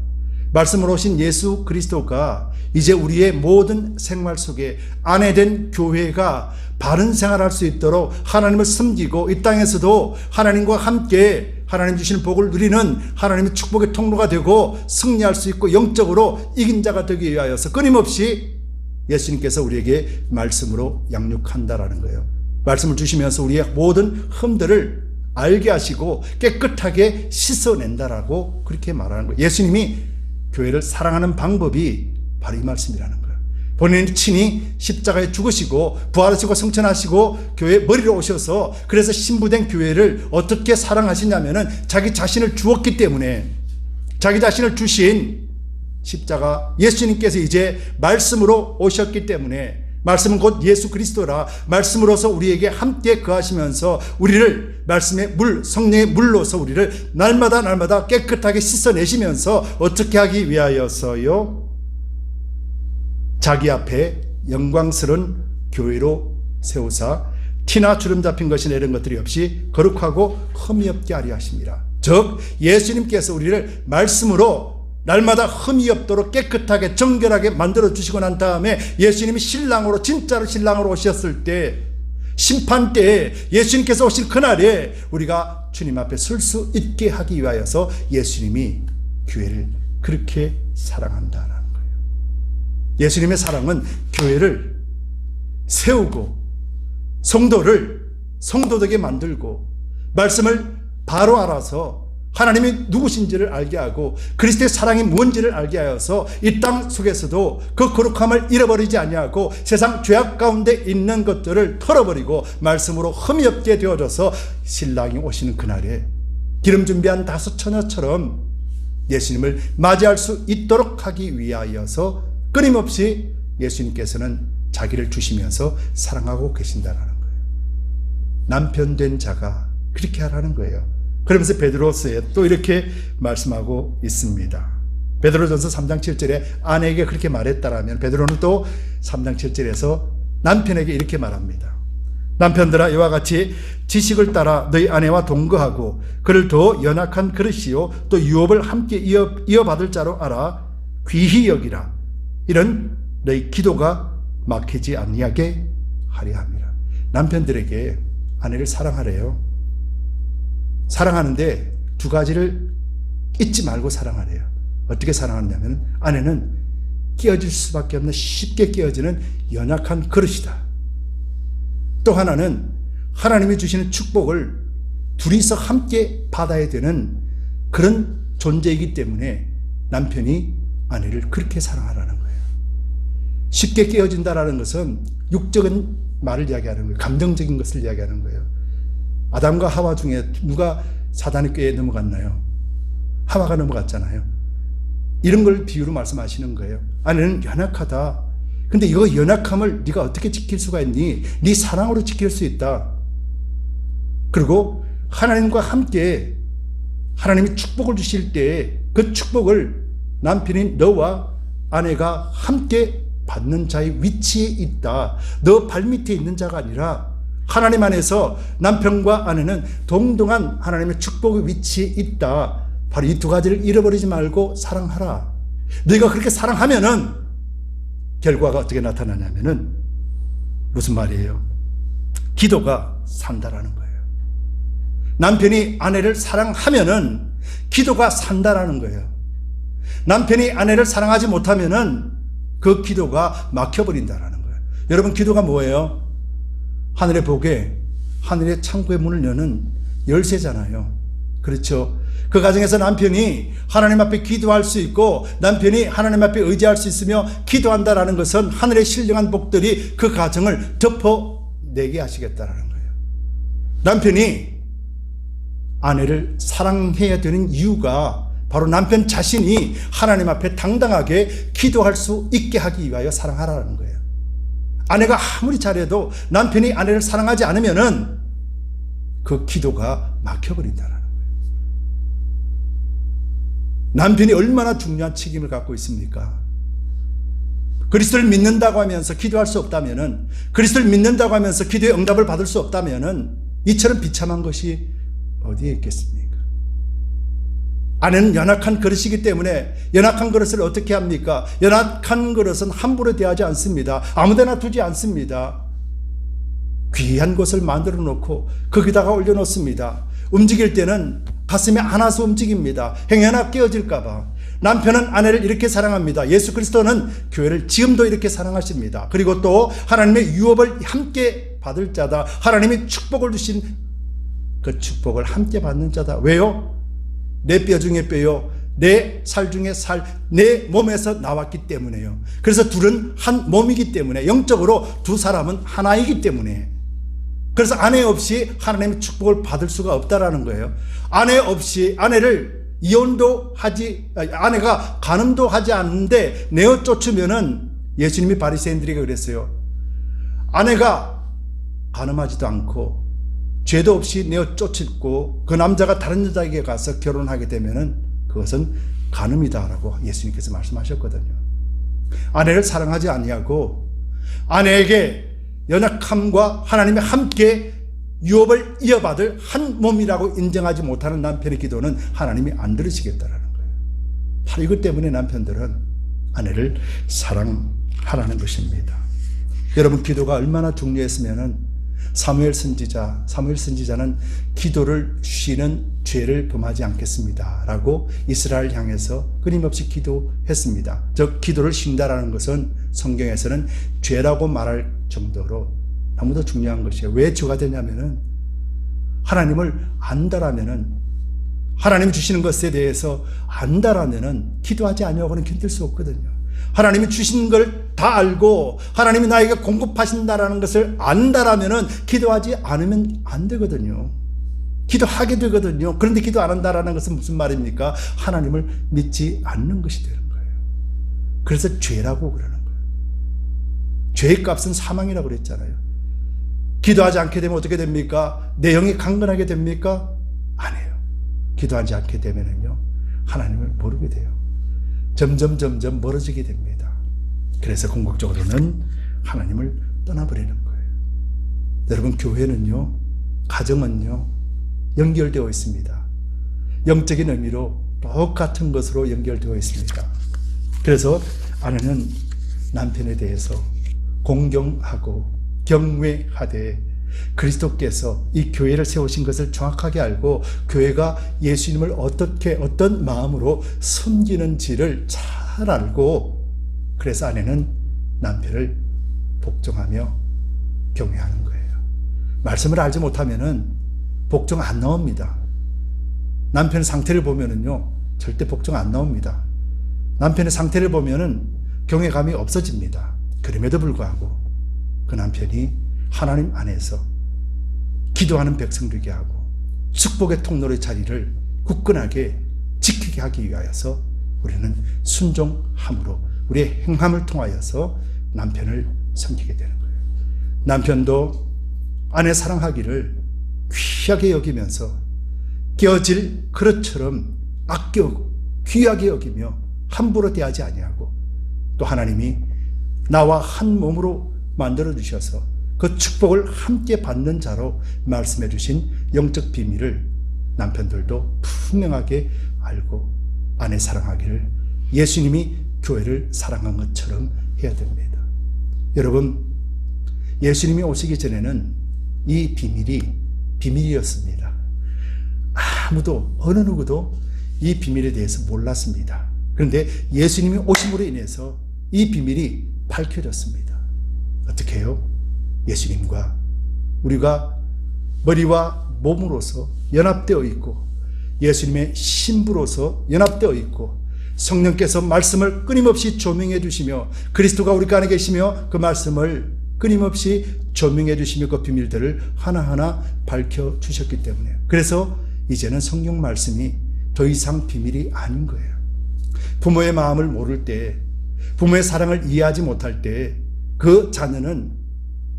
말씀으로 오신 예수 그리스도가 이제 우리의 모든 생활 속에 아내된 교회가 바른 생활할 수 있도록 하나님을 섬기고 이 땅에서도 하나님과 함께 하나님 주시는 복을 누리는 하나님의 축복의 통로가 되고 승리할 수 있고 영적으로 이긴 자가 되기 위하여서 끊임없이 예수님께서 우리에게 말씀으로 양육한다라는 거예요. 말씀을 주시면서 우리의 모든 흠들을 알게 하시고 깨끗하게 씻어낸다라고 그렇게 말하는 거예요. 예수님이 교회를 사랑하는 방법이 바로 이 말씀이라는 거예요. 본인이 친히 십자가에 죽으시고 부활하시고 성천하시고 교회 머리로 오셔서 그래서 신부된 교회를 어떻게 사랑하시냐면은 자기 자신을 주었기 때문에, 자기 자신을 주신 십자가 예수님께서 이제 말씀으로 오셨기 때문에, 말씀은 곧 예수 그리스도라, 말씀으로서 우리에게 함께 거하시면서 우리를 말씀의 물, 성령의 물로서 우리를 날마다 깨끗하게 씻어내시면서 어떻게 하기 위하여서요? 자기 앞에 영광스러운 교회로 세우사 티나 주름 잡힌 것이나 이런 것들이 없이 거룩하고 흠이 없게 하려 하십니다. 즉 예수님께서 우리를 말씀으로 날마다 흠이 없도록 깨끗하게 정결하게 만들어 주시고 난 다음에 예수님이 신랑으로, 진짜로 신랑으로 오셨을 때, 심판 때에 예수님께서 오실 그날에 우리가 주님 앞에 설 수 있게 하기 위하여서 예수님이 교회를 그렇게 사랑한다는 거예요. 예수님의 사랑은 교회를 세우고 성도를 성도되게 만들고 말씀을 바로 알아서 하나님이 누구신지를 알게 하고 그리스도의 사랑이 뭔지를 알게 하여서 이 땅 속에서도 그 거룩함을 잃어버리지 아니하고 세상 죄악 가운데 있는 것들을 털어버리고 말씀으로 흠이 없게 되어져서 신랑이 오시는 그날에 기름 준비한 5 처녀처럼 예수님을 맞이할 수 있도록 하기 위하여서 끊임없이 예수님께서는 자기를 주시면서 사랑하고 계신다는 거예요. 남편 된 자가 그렇게 하라는 거예요. 그러면서 베드로서에 또 이렇게 말씀하고 있습니다. 베드로전서 3장 7절에 아내에게 그렇게 말했다라면 베드로는 또 3장 7절에서 남편에게 이렇게 말합니다. 남편들아 이와 같이 지식을 따라 너희 아내와 동거하고 그를 더 연약한 그릇이요 또 유업을 함께 이어받을 자로 알아 귀히 여기라. 이런 너희 기도가 막히지 아니하게 하려 함이라. 남편들에게 아내를 사랑하래요. 사랑하는데 2가지를 잊지 말고 사랑하래요. 어떻게 사랑하냐면 아내는 끼어질 수밖에 없는 쉽게 끼어지는 연약한 그릇이다. 또 하나는 하나님이 주시는 축복을 둘이서 함께 받아야 되는 그런 존재이기 때문에 남편이 아내를 그렇게 사랑하라는 거예요. 쉽게 끼어진다라는 것은 육적인 말을 이야기하는 거예요. 감정적인 것을 이야기하는 거예요. 아담과 하와 중에 누가 사단의 꾀에 넘어갔나요? 하와가 넘어갔잖아요. 이런 걸 비유로 말씀하시는 거예요. 아내는 연약하다. 근데 이거 연약함을 네가 어떻게 지킬 수가 있니? 네 사랑으로 지킬 수 있다. 그리고 하나님과 함께 하나님이 축복을 주실 때 그 축복을 남편인 너와 아내가 함께 받는 자의 위치에 있다. 너 발밑에 있는 자가 아니라 하나님 안에서 남편과 아내는 동등한 하나님의 축복의 위치에 있다. 바로 이 2가지를 잃어버리지 말고 사랑하라. 너희가 그렇게 사랑하면은 결과가 어떻게 나타나냐면은 무슨 말이에요? 기도가 산다라는 거예요. 남편이 아내를 사랑하면은 기도가 산다라는 거예요. 남편이 아내를 사랑하지 못하면은 그 기도가 막혀버린다라는 거예요. 여러분 기도가 뭐예요? 하늘의 복에 하늘의 창고의 문을 여는 열쇠잖아요. 그렇죠? 그 가정에서 남편이 하나님 앞에 기도할 수 있고 남편이 하나님 앞에 의지할 수 있으며 기도한다라는 것은 하늘의 신령한 복들이 그 가정을 덮어내게 하시겠다라는 거예요. 남편이 아내를 사랑해야 되는 이유가 바로 남편 자신이 하나님 앞에 당당하게 기도할 수 있게 하기 위하여 사랑하라는 거예요. 아내가 아무리 잘해도 남편이 아내를 사랑하지 않으면은 그 기도가 막혀버린다는 거예요. 남편이 얼마나 중요한 책임을 갖고 있습니까? 그리스도를 믿는다고 하면서 기도할 수 없다면은, 그리스도를 믿는다고 하면서 기도의 응답을 받을 수 없다면은 이처럼 비참한 것이 어디에 있겠습니까? 아내는 연약한 그릇이기 때문에 연약한 그릇을 어떻게 합니까? 연약한 그릇은 함부로 대하지 않습니다. 아무데나 두지 않습니다. 귀한 곳을 만들어 놓고 거기다가 올려놓습니다. 움직일 때는 가슴에 안아서 움직입니다. 행여나 깨어질까 봐. 남편은 아내를 이렇게 사랑합니다. 예수 그리스도는 교회를 지금도 이렇게 사랑하십니다. 그리고 또 하나님의 유업을 함께 받을 자다. 하나님이 축복을 주신 그 축복을 함께 받는 자다. 왜요? 내 뼈 중에 뼈요, 내 살 중에 살, 내 몸에서 나왔기 때문에요. 그래서 둘은 한 몸이기 때문에, 영적으로 두 사람은 하나이기 때문에. 그래서 아내 없이 하나님의 축복을 받을 수가 없다라는 거예요. 아내 없이, 아내를 이혼도 하지, 아내가 간음도 하지 않는데 내어 쫓으면은, 예수님이 바리새인들에게 그랬어요. 아내가 간음하지도 않고 죄도 없이 내어 쫓고 그 남자가 다른 여자에게 가서 결혼하게 되면은 그것은 간음이다라고 예수님께서 말씀하셨거든요. 아내를 사랑하지 아니하고 아내에게 연약함과 하나님이 함께 유업을 이어받을 한 몸이라고 인정하지 못하는 남편의 기도는 하나님이 안 들으시겠다라는 거예요. 바로 이것 때문에 남편들은 아내를 사랑하라는 것입니다. 여러분 기도가 얼마나 중요했으면은 사무엘 선지자는 기도를 쉬는 죄를 범하지 않겠습니다 라고 이스라엘 향해서 끊임없이 기도했습니다. 즉 기도를 쉰다라는 것은 성경에서는 죄라고 말할 정도로 너무도 중요한 것이에요. 왜 죄가 되냐면은 하나님을 안다라면은 하나님이 주시는 것에 대해서 안다라면은 기도하지 아니하고는 견딜 수 없거든요. 하나님이 주신 걸 다 알고 하나님이 나에게 공급하신다라는 것을 안다라면은 기도하지 않으면 안 되거든요. 기도하게 되거든요. 그런데 기도 안 한다라는 것은 무슨 말입니까? 하나님을 믿지 않는 것이 되는 거예요. 그래서 죄라고 그러는 거예요. 죄의 값은 사망이라고 그랬잖아요. 기도하지 않게 되면 어떻게 됩니까? 내 영이 강건하게 됩니까? 아니에요. 기도하지 않게 되면은요, 하나님을 모르게 돼요. 점점 멀어지게 됩니다. 그래서 궁극적으로는 하나님을 떠나버리는 거예요. 여러분, 교회는요, 가정은요, 연결되어 있습니다. 영적인 의미로 똑같은 것으로 연결되어 있습니다. 그래서 아내는 남편에 대해서 공경하고 경외하되 그리스도께서 이 교회를 세우신 것을 정확하게 알고 교회가 예수님을 어떤 마음으로 섬기는지를 잘 알고, 그래서 아내는 남편을 복종하며 경외하는 거예요. 말씀을 알지 못하면은 복종 안 나옵니다. 남편의 상태를 보면은요, 절대 복종 안 나옵니다. 남편의 상태를 보면은 경외감이 없어집니다. 그럼에도 불구하고 그 남편이 하나님 안에서 기도하는 백성 되게 하고 축복의 통로의 자리를 굳건하게 지키게 하기 위하여서 우리는 순종함으로 우리의 행함을 통하여서 남편을 섬기게 되는 거예요. 남편도 아내 사랑하기를 귀하게 여기면서 깨어질 그릇처럼 아껴 귀하게 여기며 함부로 대하지 아니하고, 또 하나님이 나와 한 몸으로 만들어 주셔서 그 축복을 함께 받는 자로 말씀해 주신 영적 비밀을 남편들도 분명하게 알고 아내 사랑하기를 예수님이 교회를 사랑한 것처럼 해야 됩니다. 여러분, 예수님이 오시기 전에는 이 비밀이었습니다. 아무도, 어느 누구도 이 비밀에 대해서 몰랐습니다. 그런데 예수님이 오심으로 인해서 이 비밀이 밝혀졌습니다. 어떻게 해요? 예수님과 우리가 머리와 몸으로서 연합되어 있고, 예수님의 신부로서 연합되어 있고, 성령께서 말씀을 끊임없이 조명해 주시며 그리스도가 우리 안에 계시며 그 말씀을 끊임없이 조명해 주시며 그 비밀들을 하나하나 밝혀 주셨기 때문에, 그래서 이제는 성경 말씀이 더 이상 비밀이 아닌 거예요. 부모의 마음을 모를 때, 부모의 사랑을 이해하지 못할 때 그 자녀는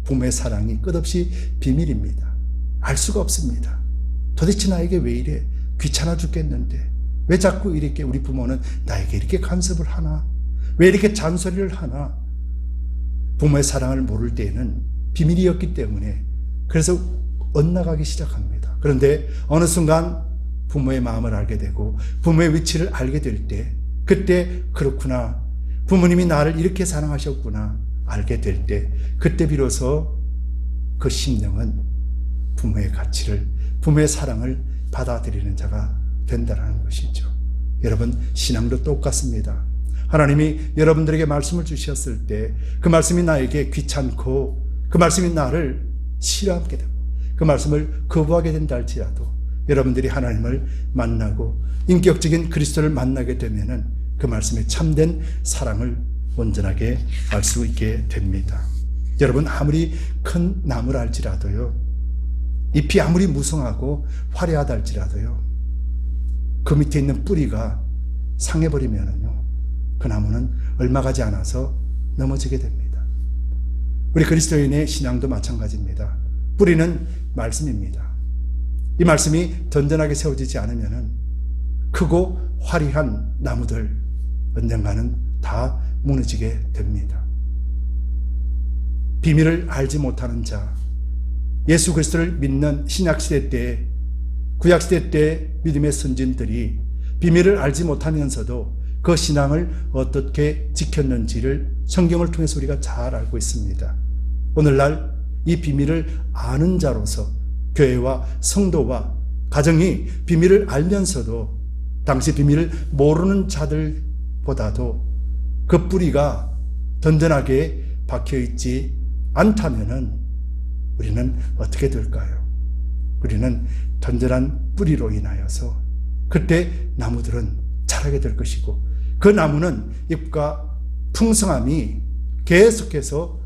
부모의 사랑이 끝없이 비밀입니다. 알 수가 없습니다. 도대체 나에게 왜 이래? 귀찮아 죽겠는데 왜 자꾸 이렇게 우리 부모는 나에게 이렇게 간섭을 하나? 왜 이렇게 잔소리를 하나? 부모의 사랑을 모를 때에는 비밀이었기 때문에 그래서 엇나가기 시작합니다. 그런데 어느 순간 부모의 마음을 알게 되고 부모의 위치를 알게 될 때, 그때 그렇구나, 부모님이 나를 이렇게 사랑하셨구나 알게 될 때, 그때 비로소 그 심령은 부모의 가치를, 부모의 사랑을 받아들이는 자가 된다는 것이죠. 여러분, 신앙도 똑같습니다. 하나님이 여러분들에게 말씀을 주셨을 때 그 말씀이 나에게 귀찮고 그 말씀이 나를 싫어하게 되고 그 말씀을 거부하게 된다 할지라도 여러분들이 하나님을 만나고 인격적인 그리스도를 만나게 되면은 그 말씀의 참된 사랑을 온전하게 알 수 있게 됩니다. 여러분, 아무리 큰 나무라 할지라도요, 잎이 아무리 무성하고 화려하다 할지라도요, 그 밑에 있는 뿌리가 상해버리면은요, 그 나무는 얼마 가지 않아서 넘어지게 됩니다. 우리 그리스도인의 신앙도 마찬가지입니다. 뿌리는 말씀입니다. 이 말씀이 던전하게 세워지지 않으면은 크고 화려한 나무들 언젠가는 다 무너지게 됩니다. 비밀을 알지 못하는 자, 예수 그리스도를 믿는 신약시대 때, 구약시대 때 믿음의 선진들이 비밀을 알지 못하면서도 그 신앙을 어떻게 지켰는지를 성경을 통해서 우리가 잘 알고 있습니다. 오늘날 이 비밀을 아는 자로서 교회와 성도와 가정이 비밀을 알면서도 당시 비밀을 모르는 자들보다도 그 뿌리가 던전하게 박혀있지 않다면은 우리는 어떻게 될까요? 우리는 던전한 뿌리로 인하여서 그때 나무들은 자라게 될 것이고 그 나무는 잎과 풍성함이 계속해서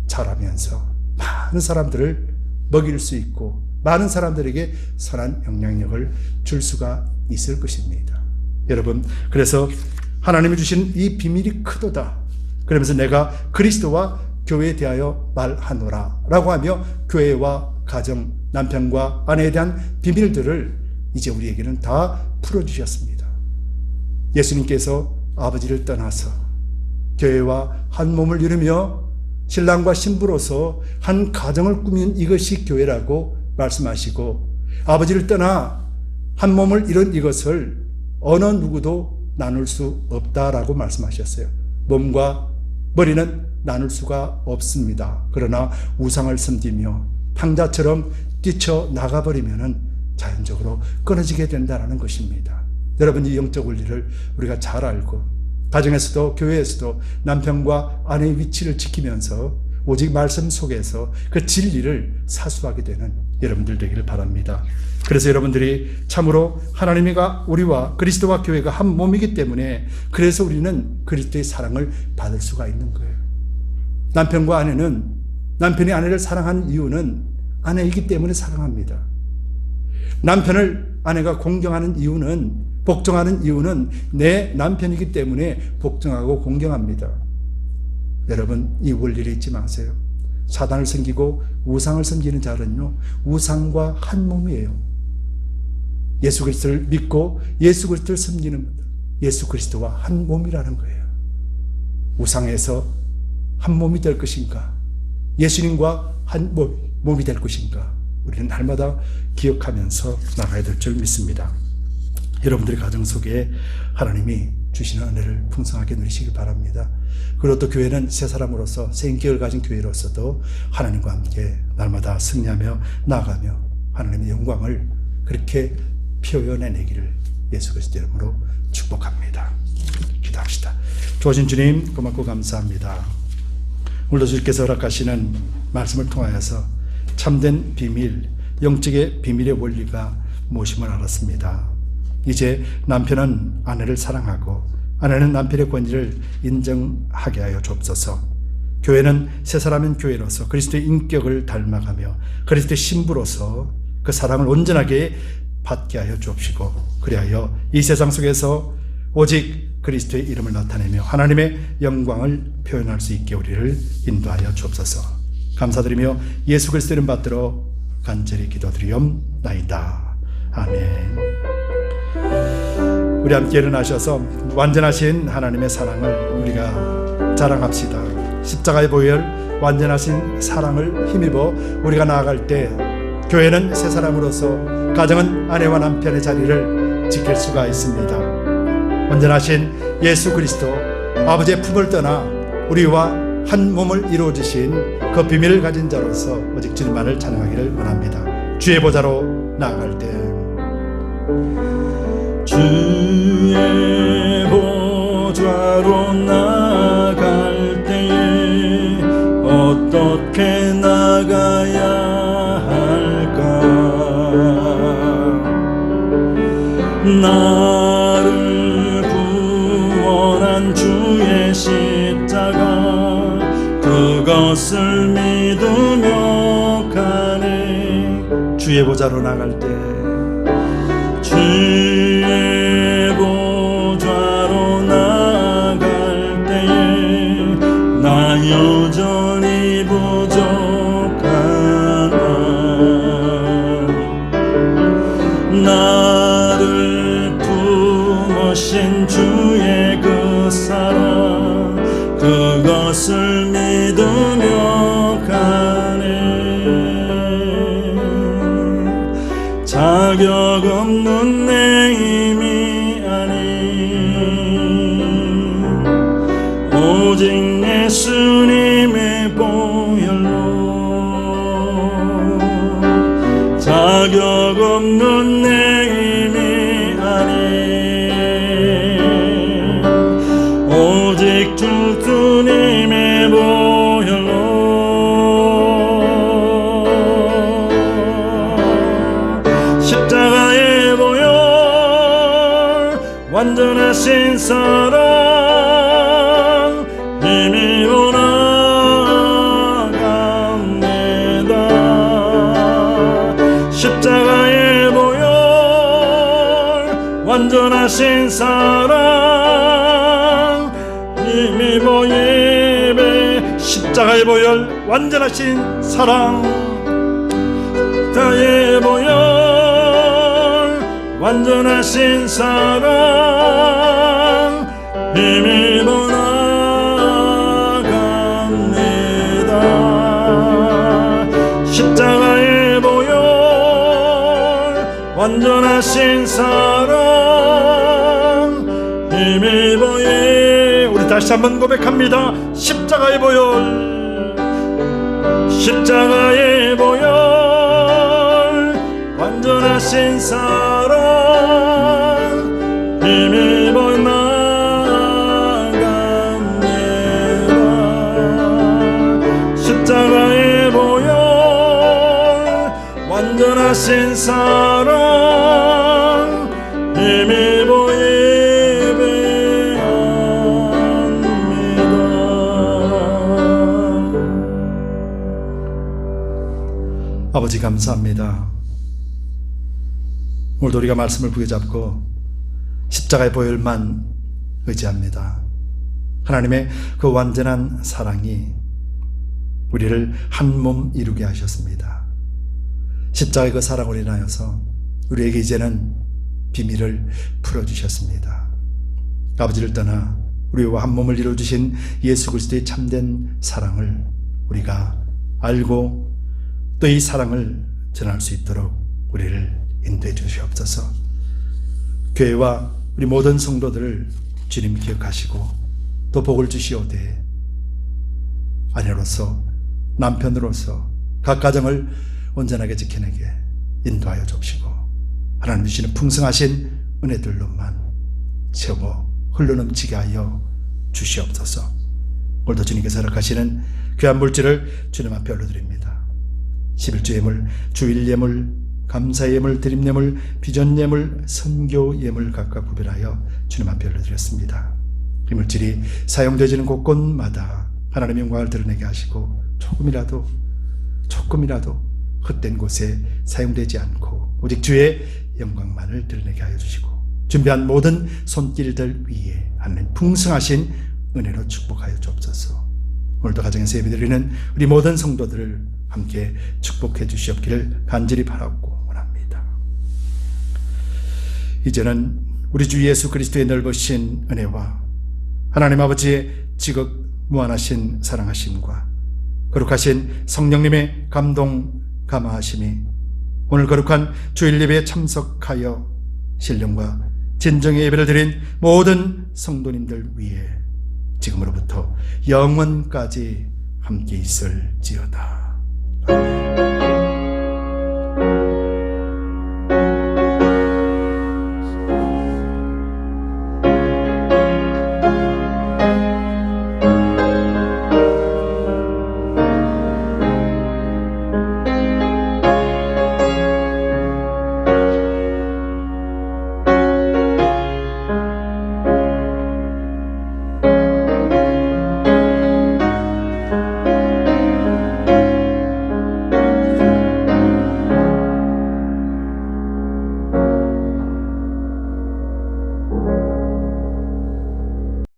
자라면서 많은 사람들을 먹일 수 있고 많은 사람들에게 선한 영향력을 줄 수가 있을 것입니다. 여러분, 그래서 하나님이 주신 이 비밀이 크도다. 그러면서 내가 그리스도와 교회에 대하여 말하노라 라고 하며 교회와 가정, 남편과 아내에 대한 비밀들을 이제 우리에게는 다 풀어주셨습니다. 예수님께서 아버지를 떠나서 교회와 한 몸을 이루며 신랑과 신부로서 한 가정을 꾸민 이것이 교회라고 말씀하시고 아버지를 떠나 한 몸을 이룬 이것을 어느 누구도 나눌 수 없다라고 말씀하셨어요. 몸과 머리는 나눌 수가 없습니다. 그러나 우상을 섬기며 탕자처럼 뛰쳐나가버리면 자연적으로 끊어지게 된다는 것입니다. 여러분, 이 영적 원리를 우리가 잘 알고 가정에서도 교회에서도 남편과 아내의 위치를 지키면서 오직 말씀 속에서 그 진리를 사수하게 되는 여러분들 되기를 바랍니다. 그래서 여러분들이 참으로 하나님과 우리와 그리스도와 교회가 한 몸이기 때문에 그래서 우리는 그리스도의 사랑을 받을 수가 있는 거예요. 남편과 아내는 남편이 아내를 사랑하는 이유는 아내이기 때문에 사랑합니다. 남편을 아내가 공경하는 이유는 복종하는 이유는 내 남편이기 때문에 복종하고 공경합니다. 여러분, 이 원리를 잊지 마세요. 사단을 섬기고 우상을 섬기는 자는요, 우상과 한 몸이에요. 예수 그리스도를 믿고 예수 그리스도를 섬기는 분들, 예수 그리스도와 한 몸이라는 거예요. 우상에서 한 몸이 될 것인가? 예수님과 한 몸이 될 것인가? 우리는 날마다 기억하면서 나가야 될 줄 믿습니다. 여러분들의 가정 속에 하나님이 주시는 은혜를 풍성하게 누리시길 바랍니다. 그리고 또 교회는 새 사람으로서 새 인격을 가진 교회로서도 하나님과 함께 날마다 승리하며 나아가며 하나님의 영광을 그렇게 표현해내기를 예수 그리스도 이름으로 축복합니다. 기도합시다. 주신 주님 고맙고 감사합니다. 오늘도 주께서 허락하시는 말씀을 통하여서 참된 비밀, 영적의 비밀의 원리가 무엇임을 알았습니다. 이제 남편은 아내를 사랑하고 아내는 남편의 권위를 인정하게 하여 주옵소서. 교회는 새 사람인 교회로서 그리스도의 인격을 닮아가며 그리스도의 신부로서 그 사랑을 온전하게 받게 하여 주옵시고 그리하여 이 세상 속에서 오직 그리스도의 이름을 나타내며 하나님의 영광을 표현할 수 있게 우리를 인도하여 주옵소서. 감사드리며 예수 그리스도 이름 받들어 간절히 기도드리옵나이다. 아멘. 우리 함께 일어나셔서 완전하신 하나님의 사랑을 우리가 자랑합시다. 십자가의 보혈 완전하신 사랑을 힘입어 우리가 나아갈 때 교회는 새 사람으로서 가정은 아내와 남편의 자리를 지킬 수가 있습니다. 완전하신 예수 그리스도 아버지의 품을 떠나 우리와 한 몸을 이루어 주신 그 비밀을 가진 자로서 오직 주님만을 찬양하기를 원합니다. 주의 보좌로 나아갈 때 주의 보좌로 나갈 때에 어떻게 나가야 할까? 나를 구원한 주의 십자가 그것을 믿으며 가네. 주의 보좌로 나갈 때 주의 보좌로 나갈 때에 나 여전히 부족하나 나를 품으신 주의 그 사랑 그것을 믿으며 가네. 자격 없는 내 힘이 아닌 오직 예수님의 보혈로 자격 없는 내 힘이 아닌 오직 주님의 보혈로 십자가의 보혈 완전하신 사랑 힘입어 나갑니다. 십자가의 보혈 완전하신 사랑 힘입어 예배. 십자가의 보혈 완전하신 사랑, 십자가의 보혈 완전하신 사랑 힘입어 나갑니다. 십자가의 보혈 완전하신 사랑 힘입어 예. 우리 다시 한번 고백합니다. 십자가의 보혈, 십자가의 보혈 완전하신 사랑 힘입어 나갑니다. 십자가의 보혈 완전하신 사랑 힘입어 예배합니다. 아버지 감사합니다. 오늘도 우리가 말씀을 부여잡고 십자가의 보혈만 의지합니다. 하나님의 그 완전한 사랑이 우리를 한 몸 이루게 하셨습니다. 십자가의 그 사랑으로 인하여서 우리에게 이제는 비밀을 풀어주셨습니다. 아버지를 떠나 우리와 한 몸을 이루어주신 예수 그리스도의 참된 사랑을 우리가 알고 또 이 사랑을 전할 수 있도록 우리를 인도해 주시옵소서. 교회와 우리 모든 성도들을 주님 기억하시고 또 복을 주시오되 아내로서 남편으로서 각 가정을 온전하게 지켜내게 인도하여 주시고 하나님 주시는 풍성하신 은혜들로만 채워 흘러넘치게 하여 주시옵소서. 오늘도 주님께서 허락하시는 귀한 물질을 주님 앞에 올려드립니다. 11주 예물, 주일 예물, 감사 예물, 드림 예물, 비전 예물, 선교 예물 각각 구별하여 주님 앞에 올려드렸습니다. 이 물질이 사용되지는 곳곳마다 하나님의 영광을 드러내게 하시고 조금이라도 헛된 곳에 사용되지 않고 오직 주의 영광만을 드러내게 하여 주시고 준비한 모든 손길들 위에 하나님 풍성하신 은혜로 축복하여 주옵소서. 오늘도 가정에서 예배드리는 우리 모든 성도들을 함께 축복해 주시옵기를 간절히 바라고 원합니다. 이제는 우리 주 예수 그리스도의 넓으신 은혜와 하나님 아버지의 지극 무한하신 사랑하심과 거룩하신 성령님의 감동 감화하심이 오늘 거룩한 주일 예배에 참석하여 신령과 진정의 예배를 드린 모든 성도님들 위해 지금으로부터 영원까지 함께 있을지어다. 아멘.